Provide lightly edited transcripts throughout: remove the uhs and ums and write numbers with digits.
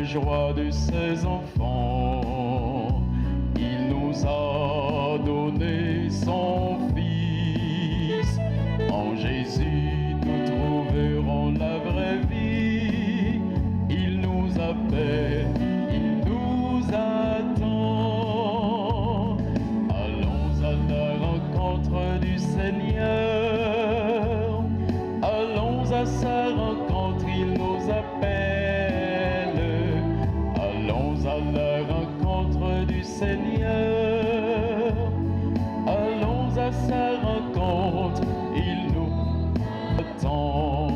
joie de ses enfants. Il nous a donné son Fils. En Jésus, nous trouverons la vraie vie. Il nous appelle, il nous attend. Allons à la rencontre du Seigneur. Allons à sa rencontre, il nous appelle. Allons à la rencontre du Seigneur. Allons à sa rencontre, il nous attend.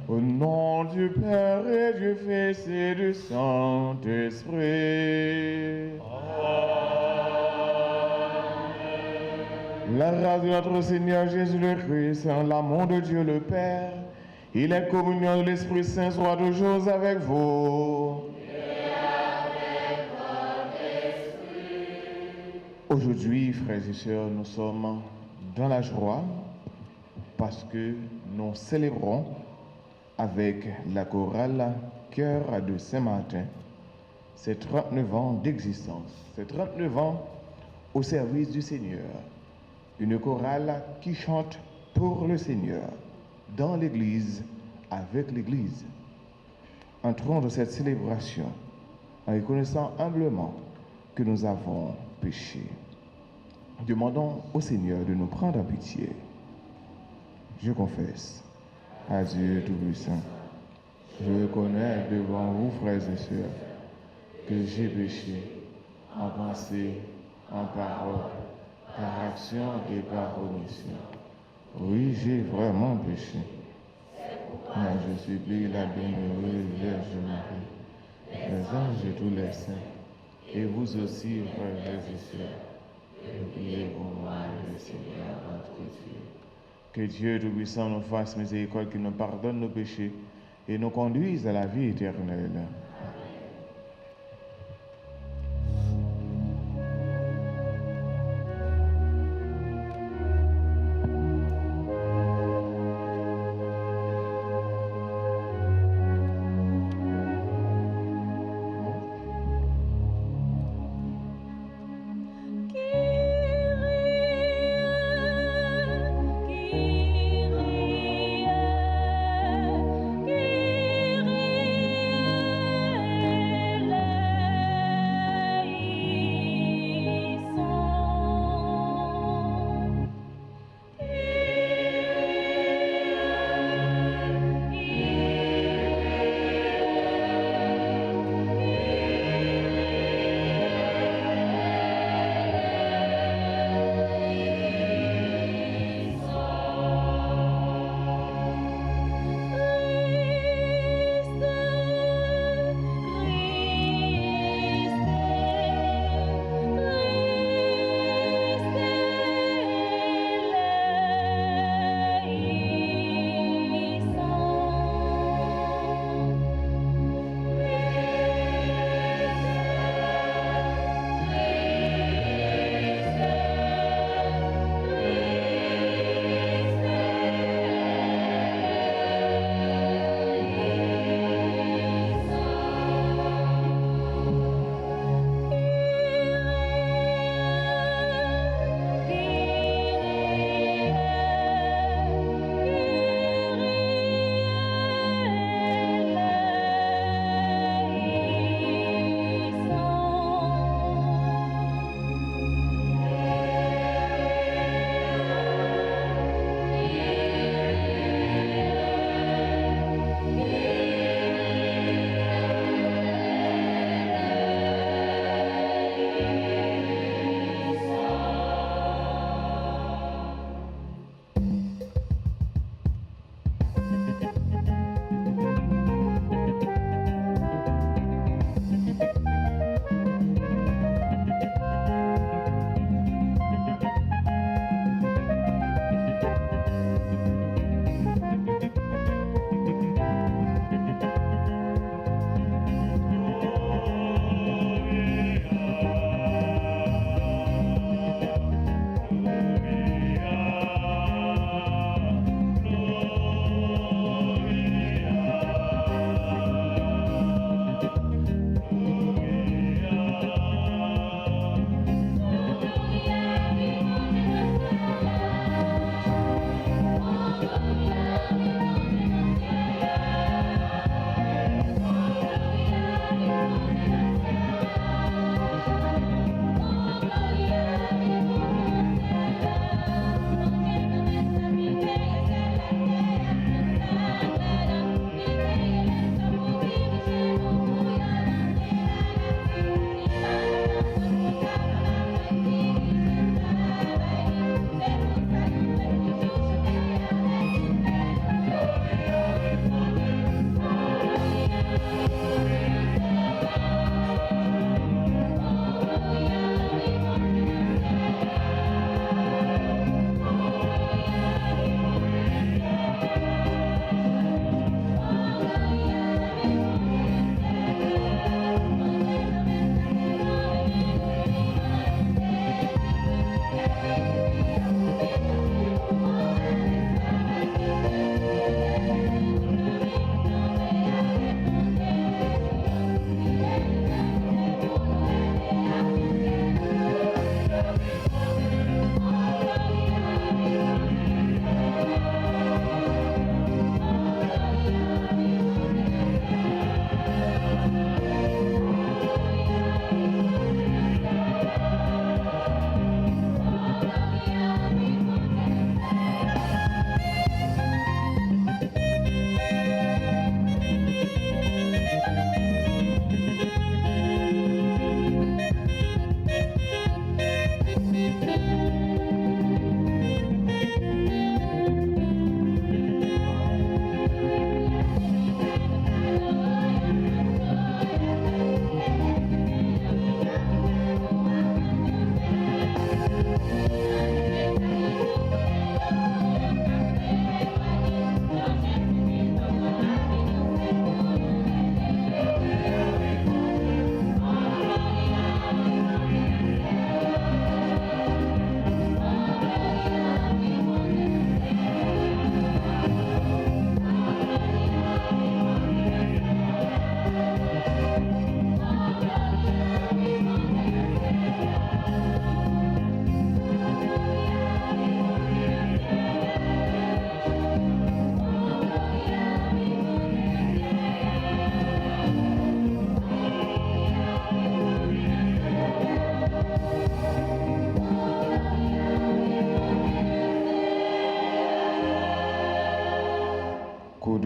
Au nom du Père et du Fils et du Saint-Esprit. La grâce de notre Seigneur Jésus le Christ, l'amour de Dieu le Père et la communion de l'Esprit Saint soient toujours avec vous. Et avec votre esprit. Aujourd'hui, frères et sœurs, nous sommes dans la joie parce que nous célébrons avec la chorale Cœur de Saint-Martin ses 39 ans d'existence, ses 39 ans au service du Seigneur. Une chorale qui chante pour le Seigneur, dans l'Église, avec l'Église. Entrons dans cette célébration en reconnaissant humblement que nous avons péché. Demandons au Seigneur de nous prendre en pitié. Je confesse à Dieu Tout-Puissant, je reconnais devant vous, frères et sœurs, que j'ai péché en pensée, en parole, par action et par omission. Oui, j'ai vraiment péché. Mais je supplie la bienheureuse Vierge Marie, les anges et tous les saints, et vous aussi, frères et sœurs, priez pour moi, le Seigneur, notre Dieu. Que Dieu Tout-Puissant nous fasse miséricorde, qu'il nous pardonne nos péchés et nous conduise à la vie éternelle. Kyrie, Kyrie,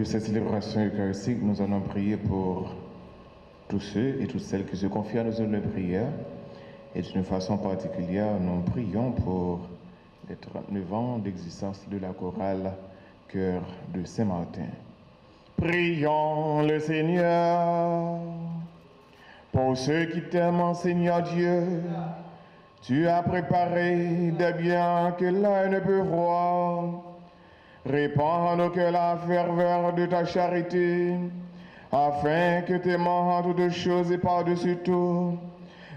de cette célébration eucharistique, nous allons prier pour tous ceux et toutes celles qui se confient à nos œuvres de prière. Et d'une façon particulière, nous prions pour les 39 ans d'existence de la chorale Cœur de Saint-Martin. Prions le Seigneur. Pour ceux qui t'aiment, Seigneur Dieu, tu as préparé des biens que l'œil ne peut voir. Répands en nos cœurs la ferveur de ta charité, afin que t'aimant en toutes choses et par-dessus tout,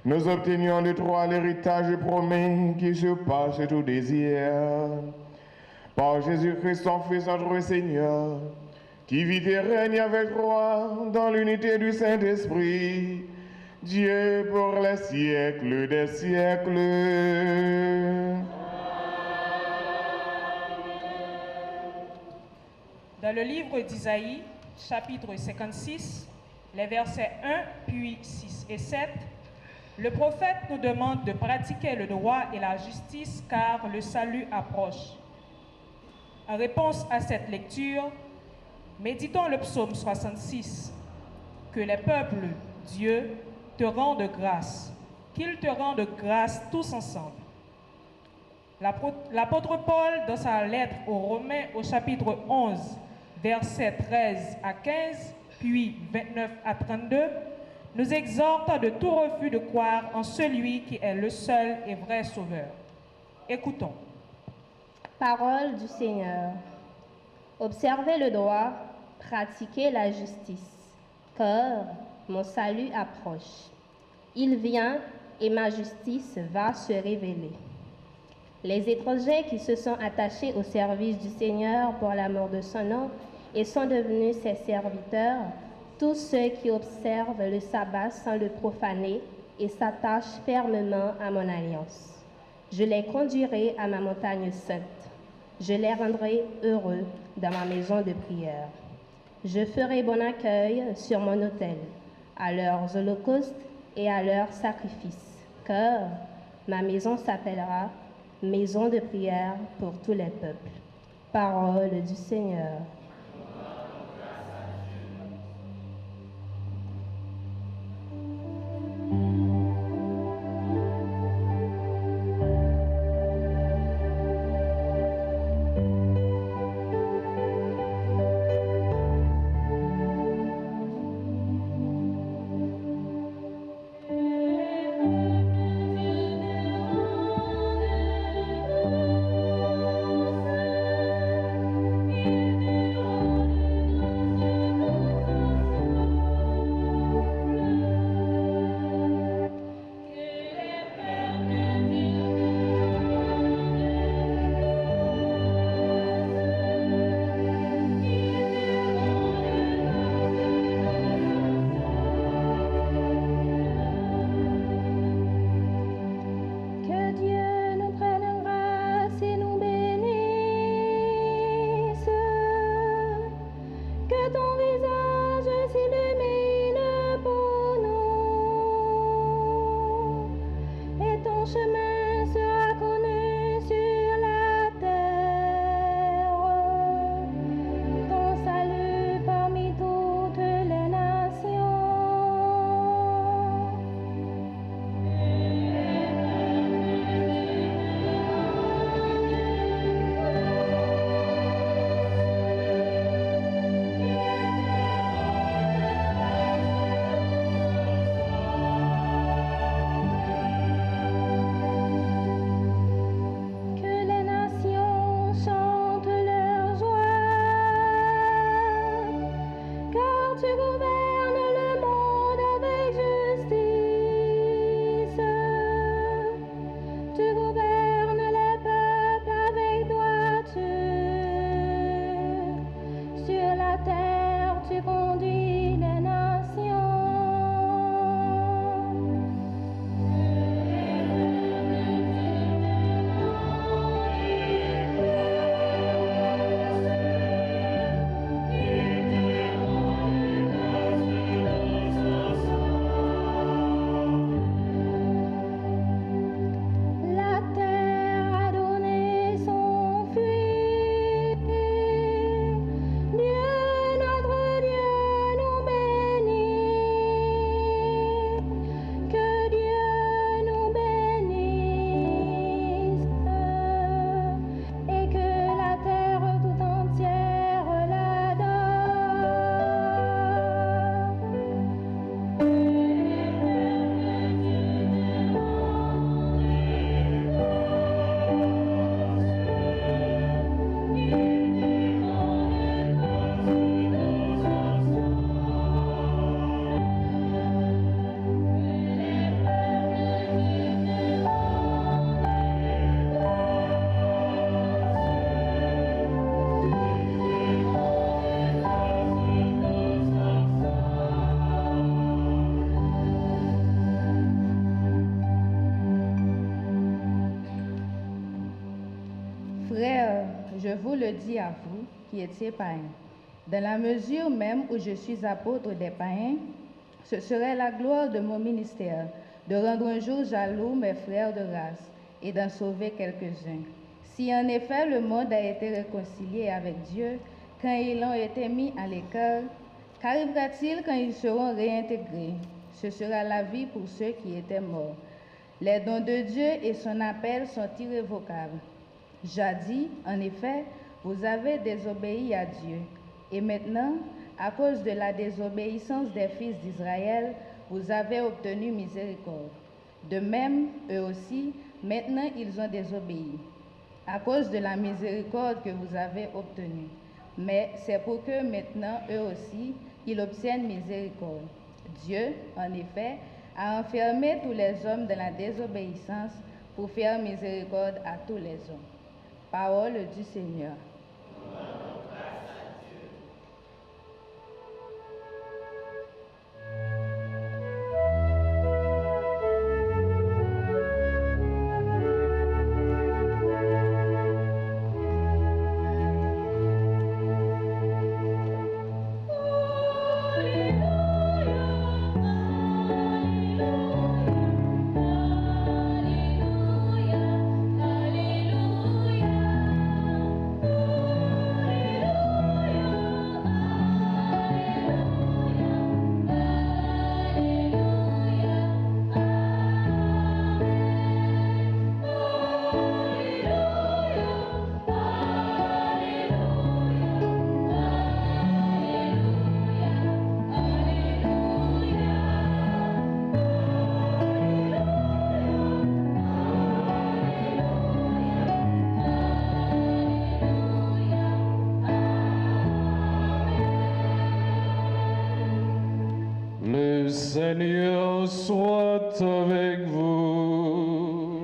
nous obtenions de toi l'héritage promis qui surpasse tout désir. Par Jésus-Christ, ton Fils, notre Seigneur, qui vit et règne avec toi dans l'unité du Saint-Esprit, Dieu pour les siècles des siècles. Dans le livre d'Isaïe, chapitre 56, les versets 1, puis 6 et 7, le prophète nous demande de pratiquer le droit et la justice car le salut approche. En réponse à cette lecture, méditons le psaume 66. Que les peuples, Dieu, te rendent grâce, qu'ils te rendent grâce tous ensemble. L'apôtre Paul, dans sa lettre aux Romains au chapitre 11, versets 13 à 15, puis 29 à 32, nous exhorte de tout refus de croire en celui qui est le seul et vrai Sauveur. Écoutons. Parole du Seigneur. Observez le droit, pratiquez la justice, car mon salut approche. Il vient et ma justice va se révéler. Les étrangers qui se sont attachés au service du Seigneur pour l'amour de son nom et sont devenus ses serviteurs, tous ceux qui observent le sabbat sans le profaner et s'attachent fermement à mon alliance. Je les conduirai à ma montagne sainte. Je les rendrai heureux dans ma maison de prière. Je ferai bon accueil sur mon autel, à leurs holocaustes et à leurs sacrifices, car ma maison s'appellera maison de prière pour tous les peuples. Parole du Seigneur. Thank you. je vous le dis à vous qui étiez païens. Dans la mesure même où je suis apôtre des païens, ce serait la gloire de mon ministère de rendre un jour jaloux mes frères de race et d'en sauver quelques-uns. Si en effet le monde a été réconcilié avec Dieu quand ils ont été mis à l'écart, qu'arrivera-t-il quand ils seront réintégrés? Ce sera la vie pour ceux qui étaient morts. Les dons de Dieu et son appel sont irrévocables. Jadis, en effet, vous avez désobéi à Dieu. Et maintenant, à cause de la désobéissance des fils d'Israël, vous avez obtenu miséricorde. De même, eux aussi, maintenant ils ont désobéi, à cause de la miséricorde que vous avez obtenue. Mais c'est pour que maintenant, eux aussi, ils obtiennent miséricorde. Dieu, en effet, a enfermé tous les hommes dans la désobéissance pour faire miséricorde à tous les hommes. Parole du Seigneur. Le Seigneur soit avec vous.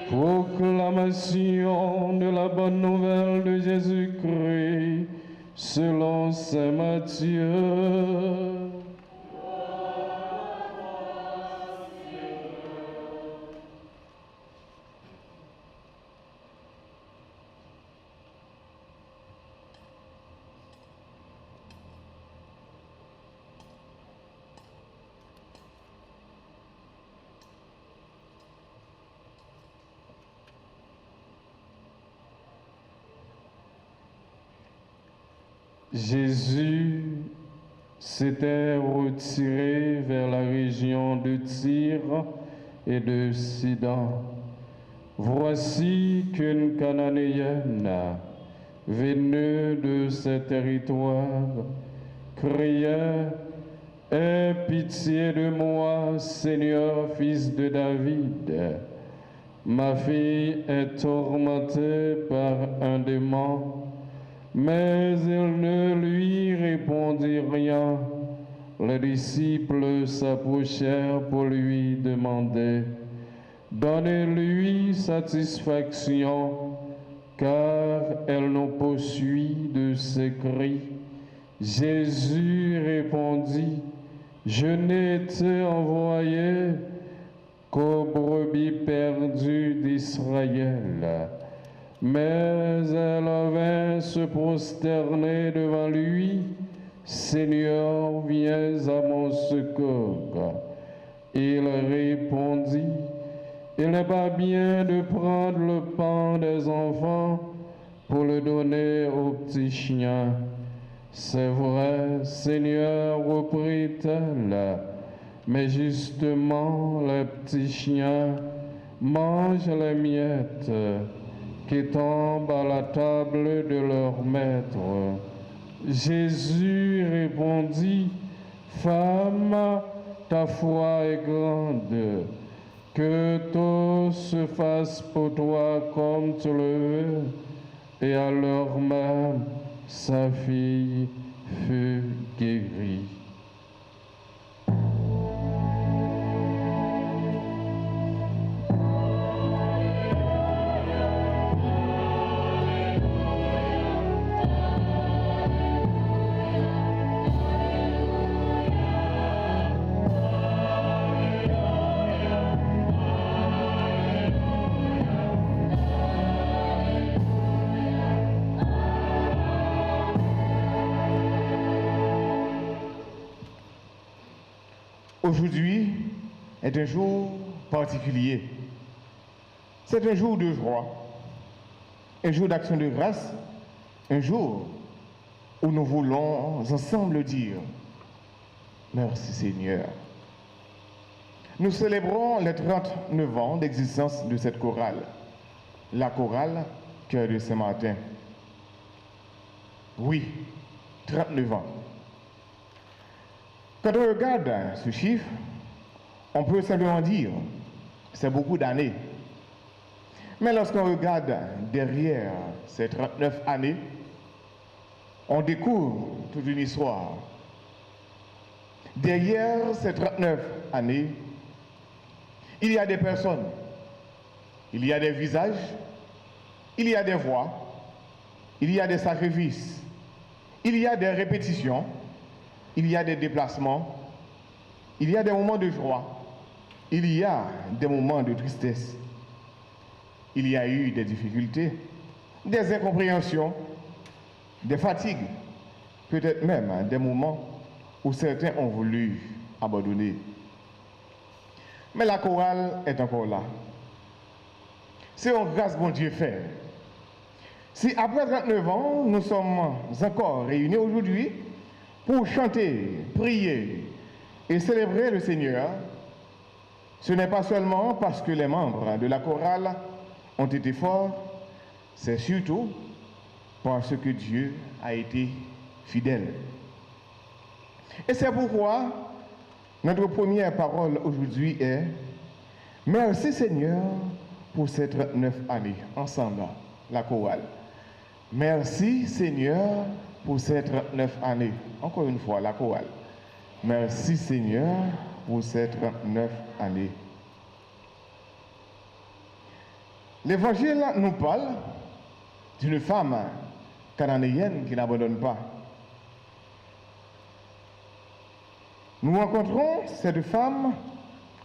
Proclamation de la bonne nouvelle de Jésus-Christ selon saint Matthieu. Jésus s'était retiré vers la région de Tyr et de Sidon. Voici qu'une Cananéenne, venue de ces territoires, criait « Aie pitié de moi, Seigneur, fils de David. Ma fille est tourmentée par un démon. » Mais il ne lui répondit rien. Les disciples s'approchèrent pour lui demander « Donnez-lui satisfaction, car elle nous poursuit de ses cris. » Jésus répondit « Je n'ai été envoyé qu'aux brebis perdues d'Israël. » Mais elle vint se prosterner devant lui. « Seigneur, viens à mon secours. » Il répondit, « Il n'est pas bien de prendre le pain des enfants pour le donner aux petits chiens. » « C'est vrai, Seigneur, reprit-elle, mais justement les petits chiens mangent les miettes qui tombent à la table de leur maître. » Jésus répondit, « Femme, ta foi est grande, que tout se fasse pour toi comme tu le veux. » Et à l'heure même, sa fille fut guérie. Aujourd'hui est un jour particulier. C'est un jour de joie, un jour d'action de grâce, un jour où nous voulons ensemble dire merci Seigneur. Nous célébrons les 39 ans d'existence de cette chorale, la chorale Cœur de Saint-Martin. Oui, 39 ans. Quand on regarde ce chiffre, on peut simplement dire c'est beaucoup d'années. Mais lorsqu'on regarde derrière ces 39 années, on découvre toute une histoire. Derrière ces 39 années, il y a des personnes, il y a des visages, il y a des voix, il y a des sacrifices, il y a des répétitions, il y a des déplacements, il y a des moments de joie, il y a des moments de tristesse, il y a eu des difficultés, des incompréhensions, des fatigues, peut-être même des moments où certains ont voulu abandonner. Mais la chorale est encore là. C'est une grâce bon Dieu fait. Si après 39 ans, nous sommes encore réunis aujourd'hui pour chanter, prier et célébrer le Seigneur, ce n'est pas seulement parce que les membres de la chorale ont été forts, c'est surtout parce que Dieu a été fidèle. Et c'est pourquoi notre première parole aujourd'hui est « Merci Seigneur pour ces 39 années, ensemble, la chorale. Merci Seigneur pour ces 39 années. » Encore une fois, la chorale. Merci Seigneur pour ces 39 années. L'Évangile nous parle d'une femme cananéenne qui n'abandonne pas. Nous rencontrons cette femme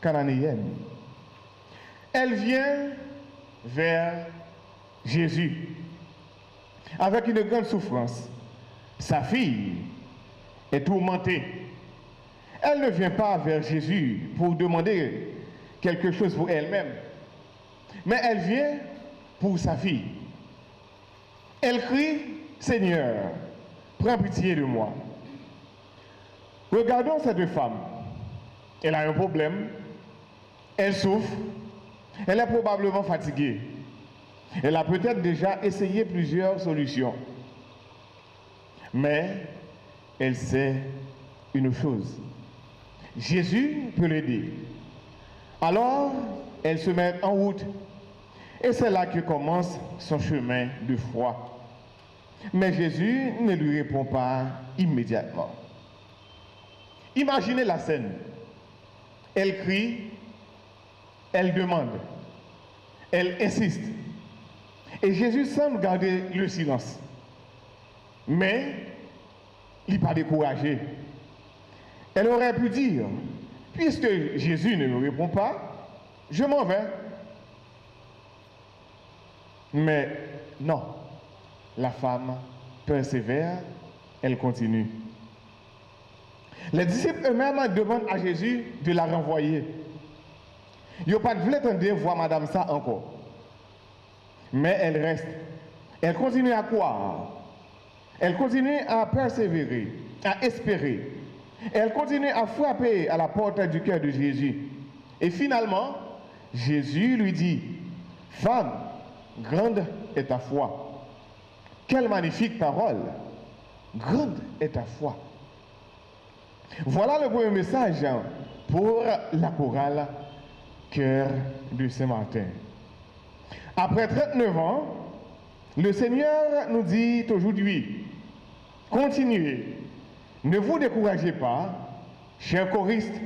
cananéenne. Elle vient vers Jésus avec une grande souffrance. Sa fille est tourmentée. Elle ne vient pas vers Jésus pour demander quelque chose pour elle-même, mais elle vient pour sa fille. Elle crie, « Seigneur, prends pitié de moi. » Regardons cette femme. Elle a un problème. Elle souffre. Elle est probablement fatiguée. Elle a peut-être déjà essayé plusieurs solutions. Mais elle sait une chose. Jésus peut l'aider. Alors, elle se met en route. Et c'est là que commence son chemin de foi. Mais Jésus ne lui répond pas immédiatement. Imaginez la scène. Elle crie, elle demande, elle insiste. Et Jésus semble garder le silence. Mais il n'est pas découragé. Elle aurait pu dire, puisque Jésus ne me répond pas, je m'en vais. Mais non, la femme persévère, elle continue. Les disciples eux-mêmes demandent à Jésus de la renvoyer. Ils n'ont pas voulu entendre voir madame ça encore. Mais elle reste. Elle continue à croire. Elle continue à persévérer, à espérer. Elle continue à frapper à la porte du cœur de Jésus. Et finalement, Jésus lui dit, « Femme, grande est ta foi. » Quelle magnifique parole. Grande est ta foi. Voilà le premier message pour la chorale Cœur de Saint-Martin. Après 39 ans, le Seigneur nous dit aujourd'hui, continuez, ne vous découragez pas, chers choristes,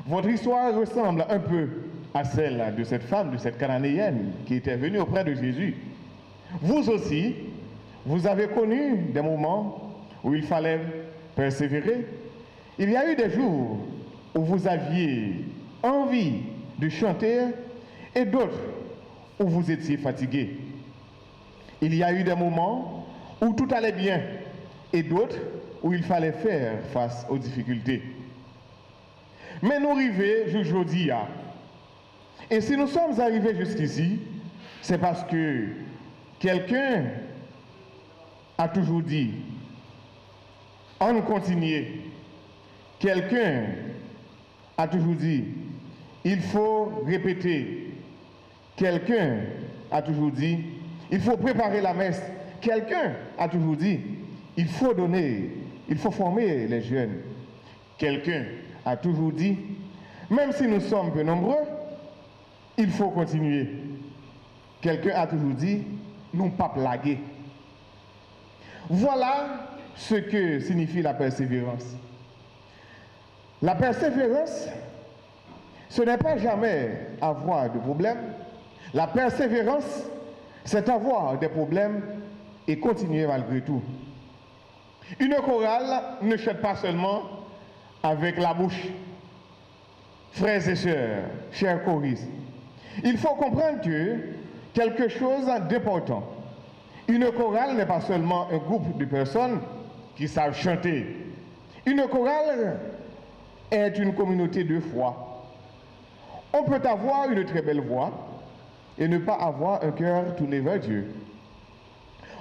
votre histoire ressemble un peu à celle de cette femme, de cette cananéenne qui était venue auprès de Jésus. Vous aussi, vous avez connu des moments où il fallait persévérer. Il y a eu des jours où vous aviez envie de chanter et d'autres où vous étiez fatigué. Il y a eu des moments où tout allait bien et d'autres où il fallait faire face aux difficultés. Mais nous arrivons jusqu'aujourd'hui. Et si nous sommes arrivés jusqu'ici, c'est parce que quelqu'un a toujours dit, on continue. Quelqu'un a toujours dit, il faut répéter. Quelqu'un a toujours dit, il faut préparer la messe. Quelqu'un a toujours dit, il faut donner, il faut former les jeunes. Quelqu'un a toujours dit, même si nous sommes peu nombreux, il faut continuer. Quelqu'un a toujours dit, non pas plaguer. Voilà ce que signifie la persévérance. La persévérance, ce n'est pas jamais avoir de problème. La persévérance, c'est avoir des problèmes et continuer malgré tout. Une chorale ne chante pas seulement avec la bouche. Frères et sœurs, chers choristes, il faut comprendre que quelque chose d'important. Une chorale n'est pas seulement un groupe de personnes qui savent chanter. Une chorale est une communauté de foi. On peut avoir une très belle voix et ne pas avoir un cœur tourné vers Dieu.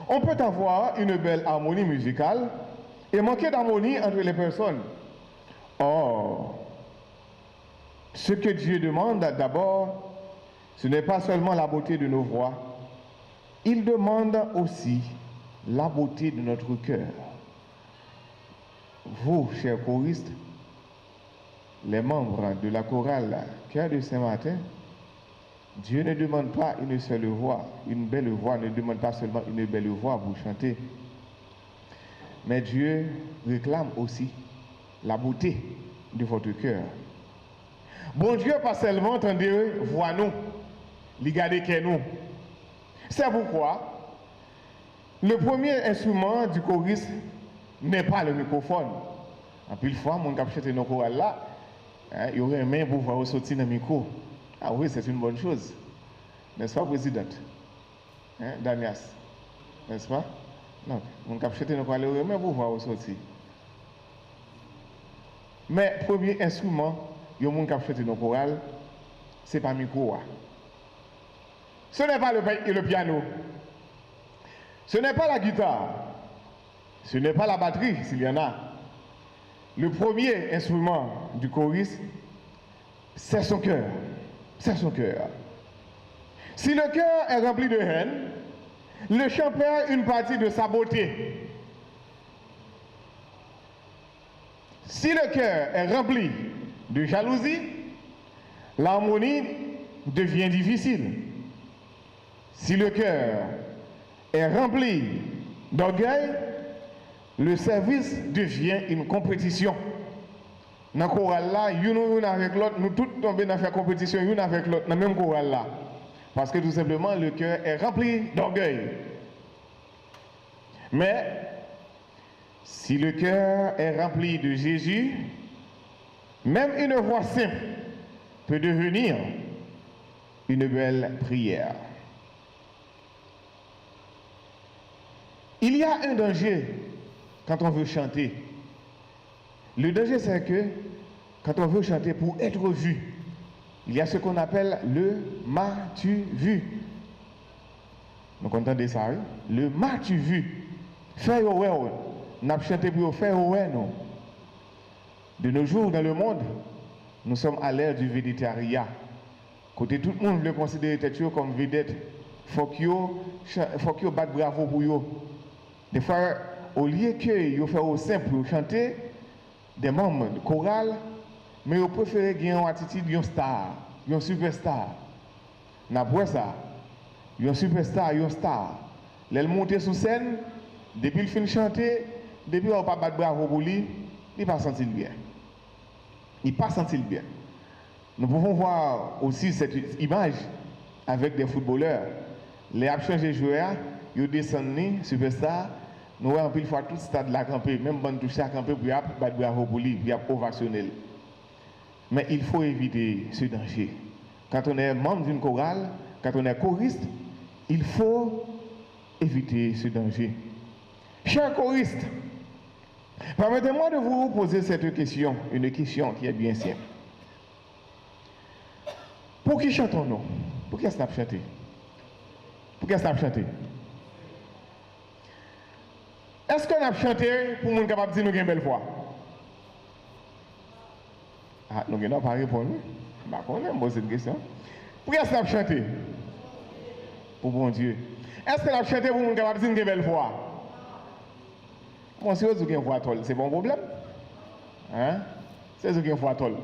On peut avoir une belle harmonie musicale et manquer d'harmonie entre les personnes. Or, ce que Dieu demande d'abord, ce n'est pas seulement la beauté de nos voix, il demande aussi la beauté de notre cœur. Vous, chers choristes, les membres de la chorale Cœur de Saint-Martin, Dieu ne demande pas une seule voix, une belle voix, ne demande pas seulement une belle voix pour chanter. Mais Dieu réclame aussi la beauté de votre cœur. Bon Dieu, pas seulement entendez, voix nous, regardez que nous. C'est pourquoi le premier instrument du choriste n'est pas le microphone. En plus, fois, mon cap chanter dans le choral là, il y aurait un main pour voir sortir dans le micro. Ah oui, c'est une bonne chose. N'est-ce pas, présidente? Danias? N'est-ce pas? Non, mon cap chanter dans le choral, il y aurait un main pour voir sortir. Mais premier instrument, il y a un cap chanter dans le choral, c'est pas le micro. Ce n'est pas le piano. Ce n'est pas la guitare. Ce n'est pas la batterie, s'il y en a. Le premier instrument du choriste, c'est son cœur. C'est son cœur. Si le cœur est rempli de haine, le chant perd une partie de sa beauté. Si le cœur est rempli de jalousie, l'harmonie devient difficile. Si le cœur est rempli d'orgueil, le service devient une compétition. Dans le choral là, une avec l'autre, nous tous tombons dans la compétition, une avec l'autre, dans le même choral là. Parce que tout simplement, le cœur est rempli d'orgueil. Mais, si le cœur est rempli de Jésus, même une voix simple peut devenir une belle prière. Il y a un danger quand on veut chanter. Le danger, c'est que quand on veut chanter pour être vu, il y a ce qu'on appelle le m'as-tu vu. Vous entendez ça, oui? Le m'as-tu vu. Faire ouais, on a chanté pour faire ouais, non. De nos jours, dans le monde, nous sommes à l'ère du védétariat. Côté tout le monde veut considérer tête comme vedette. Faut que batte bravo pour eux. Des fois, au lieu que vous faites au simple pour chanter, des membres de chorale, mais vous préférez gagner une attitude d'une star, d'une superstar. N'après ça, une superstar, une star. Elle monte sur scène, depuis le fin chanter, depuis on pas battre bravo pour lui, il ne pas sentir bien. Il ne pas sentir bien. Nous pouvons voir aussi cette image avec des footballeurs. Les actions des joueurs, ils descendent, superstar. Nous voyons pile fois tout le stade là campé, même bon toucher à camper pour battre bravo pour lui, pour ovationner. Mais il faut éviter ce danger. Quand on est membre d'une chorale, quand on est choriste, il faut éviter ce danger. Chers choristes, permettez-moi de vous poser cette question, une question qui est bien simple. Pour qui chantons-nous? Pour qui est-ce qu'on a chanté? Pour qui est-ce qu'on a chanté? Est-ce qu'on a chanté pour nous capable de dire nous avons une belle voix? Ah, nous n'avons pas répondu. Bah, on aime poser cette question. Pour qui est-ce qu'on a chanté? Pour bon Dieu. Est-ce qu'on a chanté pour nous capable de dire nous avons une belle voix? Bon, si vous avez une voix tolle, c'est bon problème? Hein? C'est ce qu'il y a une voix tolle.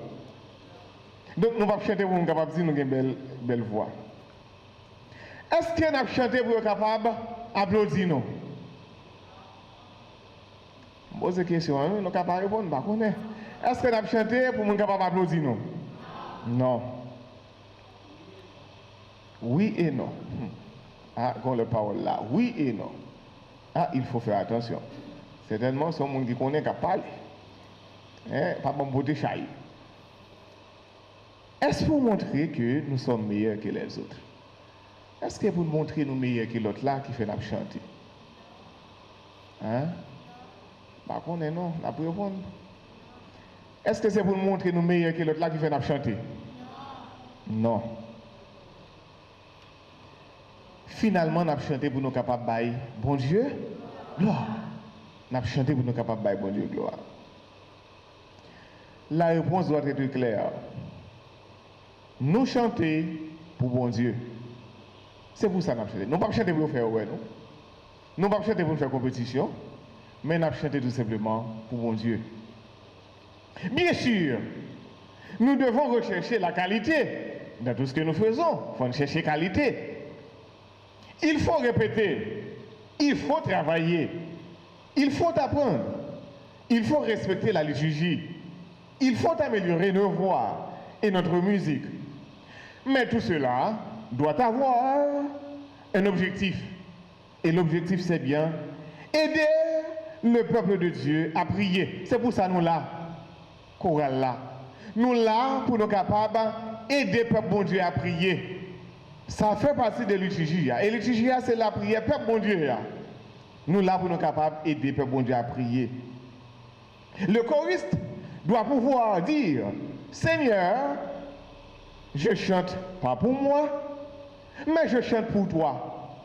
Donc, nous allons chanter pour nous capable de dire nous avons une belle voix. Est-ce qu'on a chanté pour être capable d'applaudir nous? Pose une question, nous ne pouvons pas répondre, bah, on est. Est-ce qu'on a chanté pour nous capable d'applaudir nous? Non. Oui et non. Ah, quand la parole là, oui et non. Ah, il faut faire attention. Certainement, c'est un monde qui connaît qu'à parler. Hein? Pas bon beauté chaille. Est-ce pour montrer que nous sommes meilleurs que les autres? Est-ce que pour montrer nous meilleurs que l'autre là qui fait nous chanter? Hein? Bah, qu'on est non, la pour répondre. Est-ce que c'est pour nous montrer nous meilleurs que l'autre là qui fait nous chanter? Non. Finalement, nous avons chanté pour nous capables de bailler bon Dieu gloire. Nous avons chanté pour nous capables de bailler bon Dieu gloire. La réponse doit être claire. Nous chanter pour bon Dieu. C'est pour ça que nous avons chanté. Nous ne pas chanter pour faire ouais, non. Nous ne pas chanter pour faire compétition, mais nous avons chanté tout simplement pour bon Dieu. Bien sûr, nous devons rechercher la qualité dans tout ce que nous faisons. Il faut chercher qualité. Il faut répéter, il faut travailler, il faut apprendre, il faut respecter la liturgie, il faut améliorer nos voix et notre musique. Mais tout cela doit avoir un objectif. Et l'objectif, c'est bien aider le peuple de Dieu à prier. C'est pour ça que nous là, chorale là. Nous là pour nous capables d'aider le peuple bon Dieu à prier. Ça fait partie de liturgie. Et liturgie, c'est la prière, peuple bon Dieu. Nous là pour nous capables d'aider le peuple bon Dieu à prier. Le choriste doit pouvoir dire, Seigneur, je chante pas pour moi, mais je chante pour toi.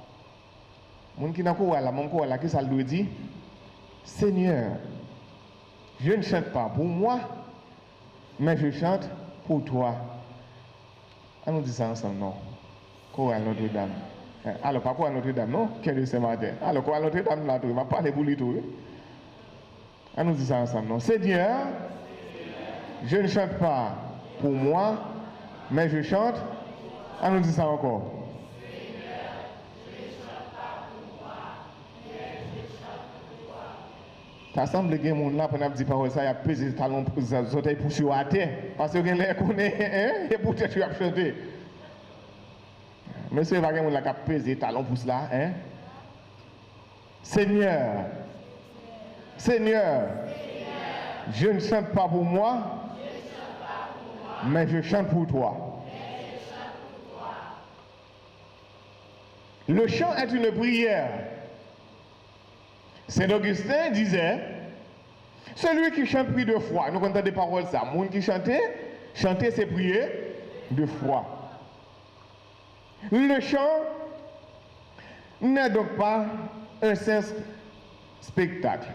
Mon qui n'a pas là, mon là, qui ça le dit? Seigneur, je ne chante pas pour moi, mais je chante pour toi. On nous dit ça ensemble, non? Chorale Notre-Dame. Alors, pas quoi Notre-Dame, non? Quel est ce matin? Alors, chorale Notre-Dame, là, on va parler pour lui tout. On nous dit ça ensemble, non? Seigneur, je ne chante pas pour moi, mais je chante. On nous dit ça encore. Seigneur, je ne chante pas pour moi, mais je chante pour toi. Ça semble que les gens là, pendant que tu parles ça, il y a pesé les talons pour les oreilles pour sur la terre. Parce que les gens connaissent, et peut-être tu as chanté. Monsieur, il y a quelqu'un qui a pesé les talons pour cela, hein? Seigneur, Seigneur, je ne chante pas pour moi, mais je chante pour toi. Le chant est une prière. Saint Augustin disait, celui qui chante prie de foi. Nous comptons des paroles ça. Moun qui chantait, chanter c'est prier de foi. Le chant n'est donc pas un simple spectacle.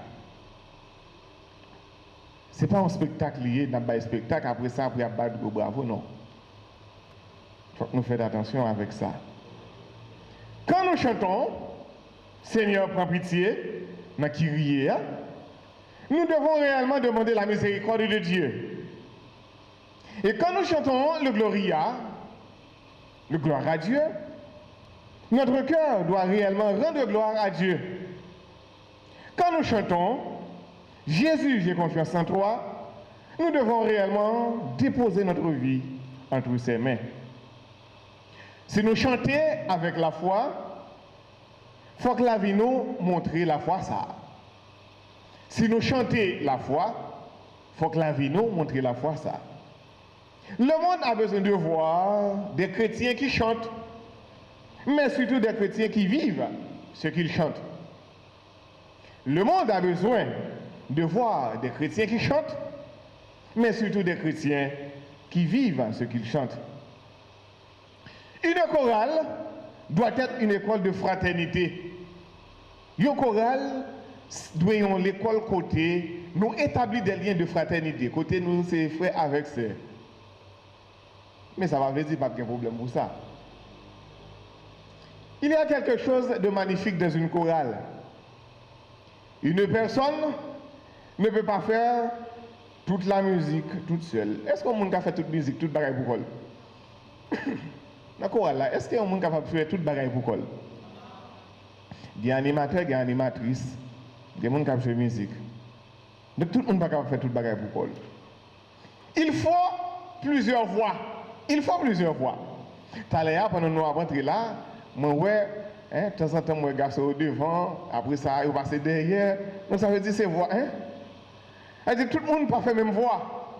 Ce n'est pas un spectacle lié dans un spectacle, après ça, après battre bravo, non. Il faut que nous fassions attention avec ça. Quand nous chantons, Seigneur, prends pitié, dans Kyrie, nous devons réellement demander la miséricorde de Dieu. Et quand nous chantons le Gloria, le gloire à Dieu, notre cœur doit réellement rendre gloire à Dieu. Quand nous chantons, Jésus, j'ai confiance en toi, nous devons réellement déposer notre vie entre ses mains. Si nous chantons avec la foi, il faut que la vie nous montre la foi ça. Si nous chantons la foi, il faut que la vie nous montre la foi ça. Le monde a besoin de voir des chrétiens qui chantent, mais surtout des chrétiens qui vivent ce qu'ils chantent. Le monde a besoin de voir des chrétiens qui chantent, mais surtout des chrétiens qui vivent ce qu'ils chantent. Une chorale doit être une école de fraternité. Une chorale doit être l'école côté, nous établir des liens de fraternité. Côté nous, c'est frère avec sœur. Mais ça va veut dire pas de problème pour ça. Il y a quelque chose de magnifique dans une chorale. Une personne ne peut pas faire toute la musique toute seule. Est-ce qu'on peut faire toute musique, toute bagaille pour col? Dans la chorale là, est-ce qu'il y a un monde capable de faire toute bagaille pour col? Il y a un animateur, il y a une animatrice, il y a un monde capable de faire musique. Donc tout le monde n'est pas capable de faire toute bagaille pour col. Il faut plusieurs voix. Il faut plusieurs voix. Tout à l'heure, pendant nous rentrer là, moi, ouais, de temps en temps, moi, garçon au devant, après ça, il passe derrière. Donc ça veut dire c'est voix, hein? Ça veut dire tout le monde ne peut pas faire même voix.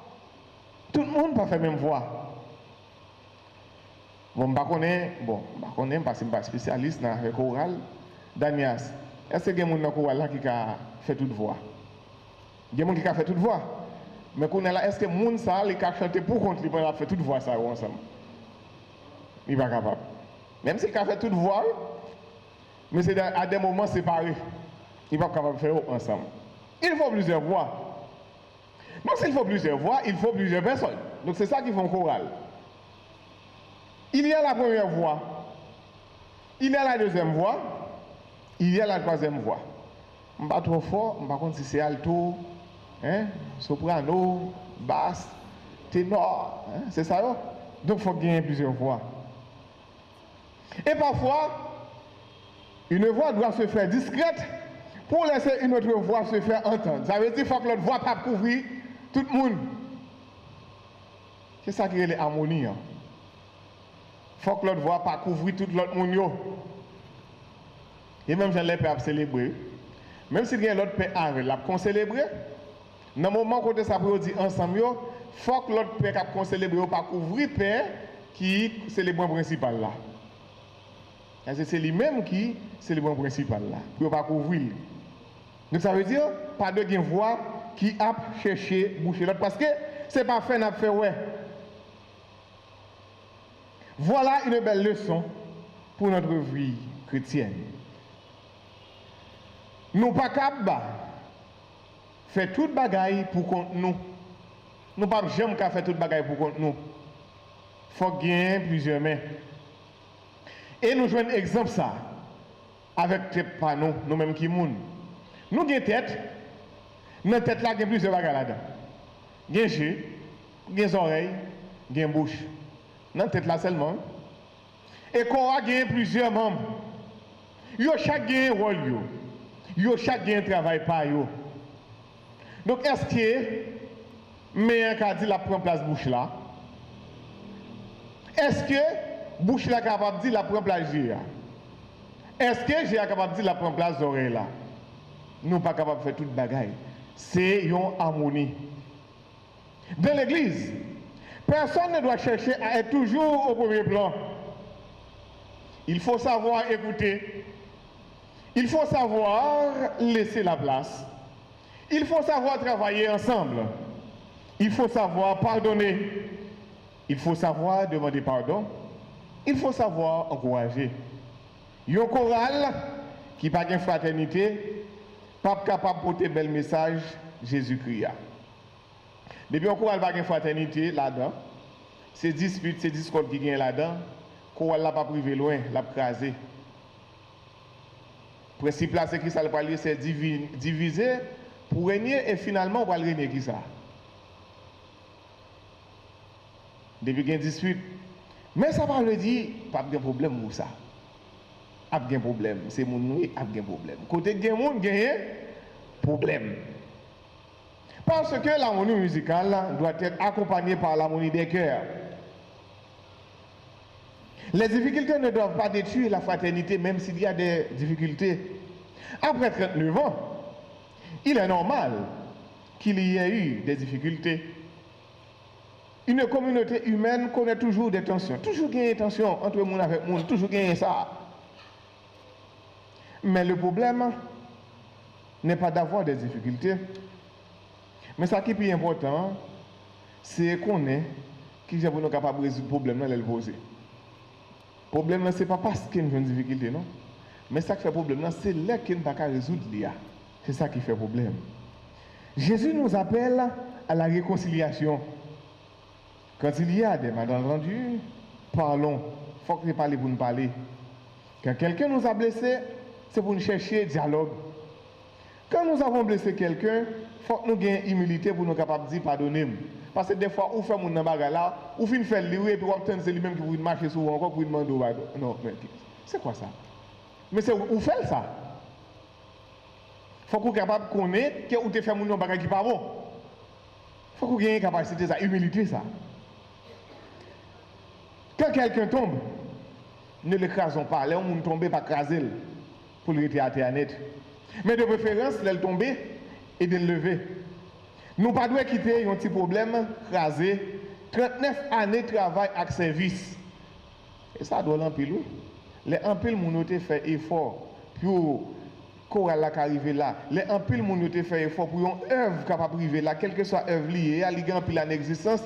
Tout le monde ne peut pas faire même voix. Bon, je ne connais pas, parce que je ne suis pas spécialiste dans la chorale. Danias, est-ce qu'il y a des gens dans la chorale qui a fait toute voix? Il y a des gens qui ont fait toute voix. Mais est-ce que les gens qui ont chanté pour contre, ils ont fait toute voix ça ensemble? Il n'est pas capable. Même s'il a fait toute voix, mais c'est à des moments séparés. Il n'est pas capable de faire ensemble. Il faut plusieurs voix. Donc s'il faut plusieurs voix, il faut plusieurs personnes. Donc c'est ça qui fait un choral. Il y a la première voix, il y a la deuxième voix, il y a la troisième voix. Je ne suis pas trop fort, je ne sais pas si c'est alto, soprano, basse, ténor, c'est ça. Donc il faut gagner plusieurs voix. Et parfois, une voix doit se faire discrète pour laisser une autre voix se faire entendre. Ça veut dire qu'il faut que l'autre voix ne pas couvrir tout le monde. C'est ça qui est l'harmonie. Il faut que l'autre voix pas couvrir tout l'autre monde. Et même j'en ai pas célébrer. Même si l'autre peut avec la qu'on célébrer, dans le moment où ça peut dire ensemble, il faut que l'autre peut qu'on célébrer pas couvrir père qui c'est le point principal là. C'est lui-même qui c'est le point principal là, pour pas couvrir. Donc ça veut dire pas de voix qui a cherché boucher l'autre parce que c'est pas fait n'a fait ouais. Voilà une belle leçon pour notre vie chrétienne. Nous pas capables faire toute bagaille pour contre nous. Nous pas jamais faire toute bagaille pour contre nous. Faut gagner plusieurs mains. Et nous jouons un exemple ça avec tête pas nous mêmes qui moun. Nous avons tête. Dans tête là il y a plusieurs bagages là-dedans. Il y a yeux, il y a oreilles, il y a bouche. Dans tête là seulement. Et qu'on a gagné plusieurs membres. Yo chaque gagne un rôle yo. Yo chaque gagne un travail par yo. Donc est-ce que meilleur qu'a dit la prend place bouche là? Est-ce que bouche là capable de dire la prend place G? Est-ce que j'ai capable de dire la prend place oreille là? Nous pas capable de faire toute bagaille. C'est une harmonie. Dans l'église, personne ne doit chercher à être toujours au premier plan. Il faut savoir écouter. Il faut savoir laisser la place. Il faut savoir travailler ensemble. Il faut savoir pardonner. Il faut savoir demander pardon. Il faut savoir encourager. Il y a un choral qui n'a pas de fraternité, pas capable de porter bel message Jésus-Christ. Depuis un choral n'a pas de fraternité là-dedans, c'est dispute, c'est discorde qui gagne là-dedans, le choral n'a pas privé loin, l'a crasé. Le principe là, c'est qui ça le parler, c'est diviser pour régner et finalement on va régner qui ça. Depuis qu'il y a une dispute. Mais ça ne veut pas dire pas de problème pour ça. Pas de problème. C'est mon noué, pas de problème. Côté de monde, il y a un problème. Parce que l'harmonie musicale doit être accompagnée par l'harmonie des cœurs. Les difficultés ne doivent pas détruire la fraternité, même s'il y a des difficultés. Après 39 ans, il est normal qu'il y ait eu des difficultés. Une communauté humaine connaît toujours des tensions. Toujours des tensions entre monde avec monde, toujours gagner ça. Mais le problème n'est pas d'avoir des difficultés. Mais ce qui est plus important, c'est qu'on est qui est capable de résoudre le problème dans le poser. problème, ce n'est pas parce qu'il y a une difficulté, non? Mais ça qui fait problème, c'est là qu'il n'y a pas résoudre. C'est ça qui fait problème. Jésus nous appelle à la réconciliation. Quand il y a des malentendus, parlons. Il faut que nous parlions pour nous parler. Quand quelqu'un nous a blessés, c'est pour nous chercher dialogue. Quand nous avons blessé quelqu'un, il faut que nous ayons humilité pour nous capables de dire pardonner. Parce que des fois, on fait mon bagarre là, on finit faire le et puis on obtient c'est lui-même qui vous marcher sur encore pour demander pardon. Non, mais c'est quoi ça? Mais c'est où fait ça? Il faut qu'on soit capable de connaître que vous avez fait mon bagarre qui n'est pas bon. Il faut qu'on ait une capacité, ça, humilité ça. Quand quelqu'un tombe, ne l'écrasons pas. Là, on tombe pas craser pour le retirer à terre net. Mais de préférence, elle tomber et de le lever. Nous ne pouvons pas quitter un petit problème crasé. 39 années de travail avec service. Et ça doit l'empile. Les empiles, mon ont fait effort pour chorale qui arrive là. Les empiles, mon ont fait effort pour une œuvre capable d'arriver là, quelle que soit œuvre liée, à l'égard de en existence.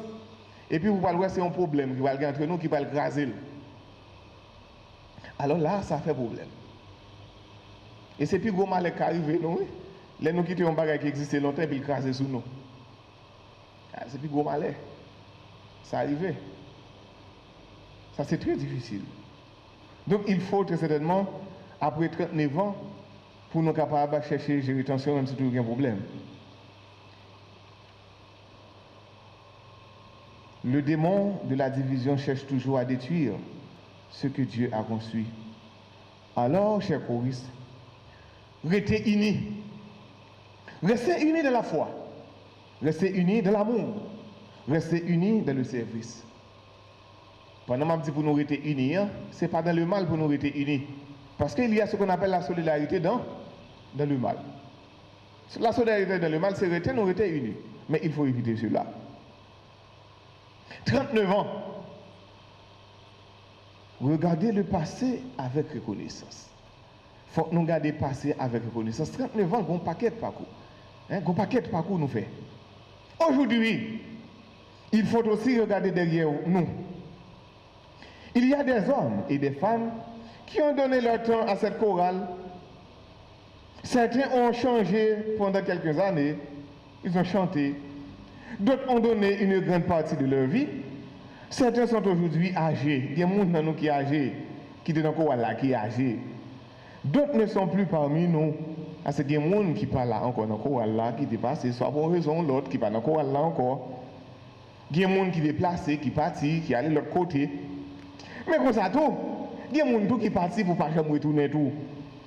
Et puis vous parlez c'est un problème qui va le entre nous, qui va le craser. Alors là, ça fait problème. Et c'est plus gros mal qui arrive, non? Les nous quittons un bagage qui existait longtemps et puis le craser sous nous. C'est plus gros mal. Ça arrive. Ça c'est très difficile. Donc il faut très certainement, après 39 ans, pour nous capables de chercher gérer tension, même si il y a un problème. Le démon de la division cherche toujours à détruire ce que Dieu a construit. Alors, chers choristes, restez unis. Restez unis dans la foi. Restez unis dans l'amour. Restez unis dans le service. Pendant que je dis pour nous rester unis, ce n'est pas dans le mal pour nous rester unis. Parce qu'il y a ce qu'on appelle la solidarité dans le mal. La solidarité dans le mal, c'est rester, nous rester unis. Mais il faut éviter cela. 39 ans. Regardez le passé avec reconnaissance. Il faut que nous gardions le passé avec reconnaissance. 39 ans, un paquet de parcours. Un paquet de parcours nous fait. Aujourd'hui, il faut aussi regarder derrière nous. Il y a des hommes et des femmes qui ont donné leur temps à cette chorale. Certains ont changé pendant quelques années. Ils ont chanté. D'autres ont donné une grande partie de leur vie. Certains sont aujourd'hui âgés. Il y a des gens qui sont âgés, qui sont encore là, qui sont âgés. D'autres ne sont plus parmi nous. Parce qu'il y a des gens qui parlent là encore dans le là, qui dépassent, soit pour une raison ou l'autre, qui parlent encore là encore. Il y a des gens qui déplacent, qui partent, qui allent de l'autre côté. Mais comme ça, tout, il y a des gens qui partent pour ne pas jamais retourner tout.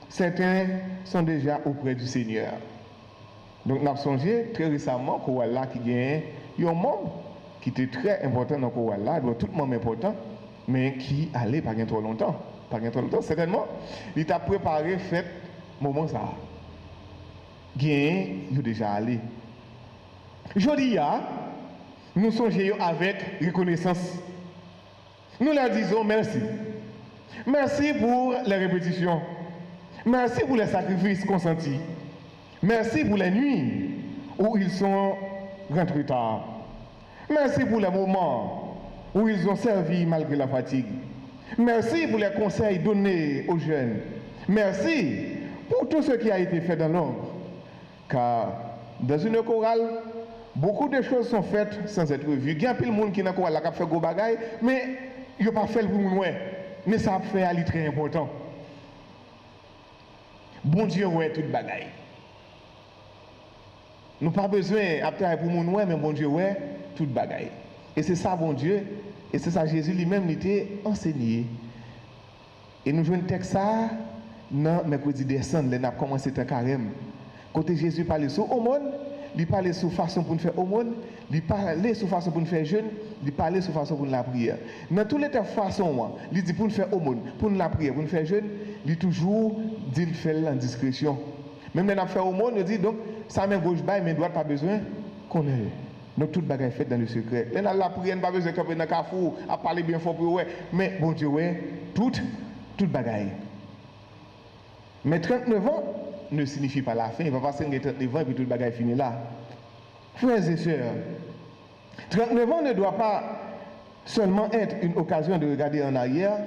Certains sont déjà auprès du Seigneur. Donc, nous avons songé très récemment qu'on là qui gagne un membre qui était très important dans le là, tout le monde important, mais qui allait pas trop longtemps. Pas trop longtemps, certainement. Il a préparé, fait, moment ça. Gagne, il est déjà allé. Aujourd'hui, nous songeons avec reconnaissance. Nous leur disons merci. Merci pour les répétitions. Merci pour les sacrifices consentis. Merci pour les nuits où ils sont rentrés tard. Merci pour les moments où ils ont servi malgré la fatigue. Merci pour les conseils donnés aux jeunes. Merci pour tout ce qui a été fait dans l'ombre. Car dans une chorale, beaucoup de choses sont faites sans être vues. Il y a plein de monde qui n'a pas fait gros bagaille, mais il n'a pas fait le pour mais ça a fait aller très important. Bon Dieu, ouais, toute bagaille. Nous n'avons pas besoin après pour mon ouais, mais bon Dieu, ouais, toute bagaille. Et c'est ça, bon Dieu, et c'est ça, Jésus lui-même l'était enseigné. Et nous jouons un texte ça, dans mercredi décembre, nous avons commencé un carême. Côté Jésus parlait sur aumône, il parlait sur façon pour nous faire aumône, il parlait sur façon pour nous faire jeûne, il parlait sur façon pour nous la prière. Dans toutes les façons, il dit pour nous faire aumône, pour nous la prière, pour nous faire jeûne, il toujours dit de faire en discrétion. Même quand on fait aumône, il dit donc, ça main gauche bas, mais droite pas besoin qu'on ait. Donc toute bagaille faite dans le secret. Là, dans la prière, pas besoin qu'on ait dans le carrefour, à parler bien fort pour ouais. Mais bon Dieu, ouais, toute bagaille. Mais 39 ans ne signifie pas la fin. Il va passer 39 ans et puis toute bagaille finit là. Frères et sœurs, 39 ans ne doit pas seulement être une occasion de regarder en arrière.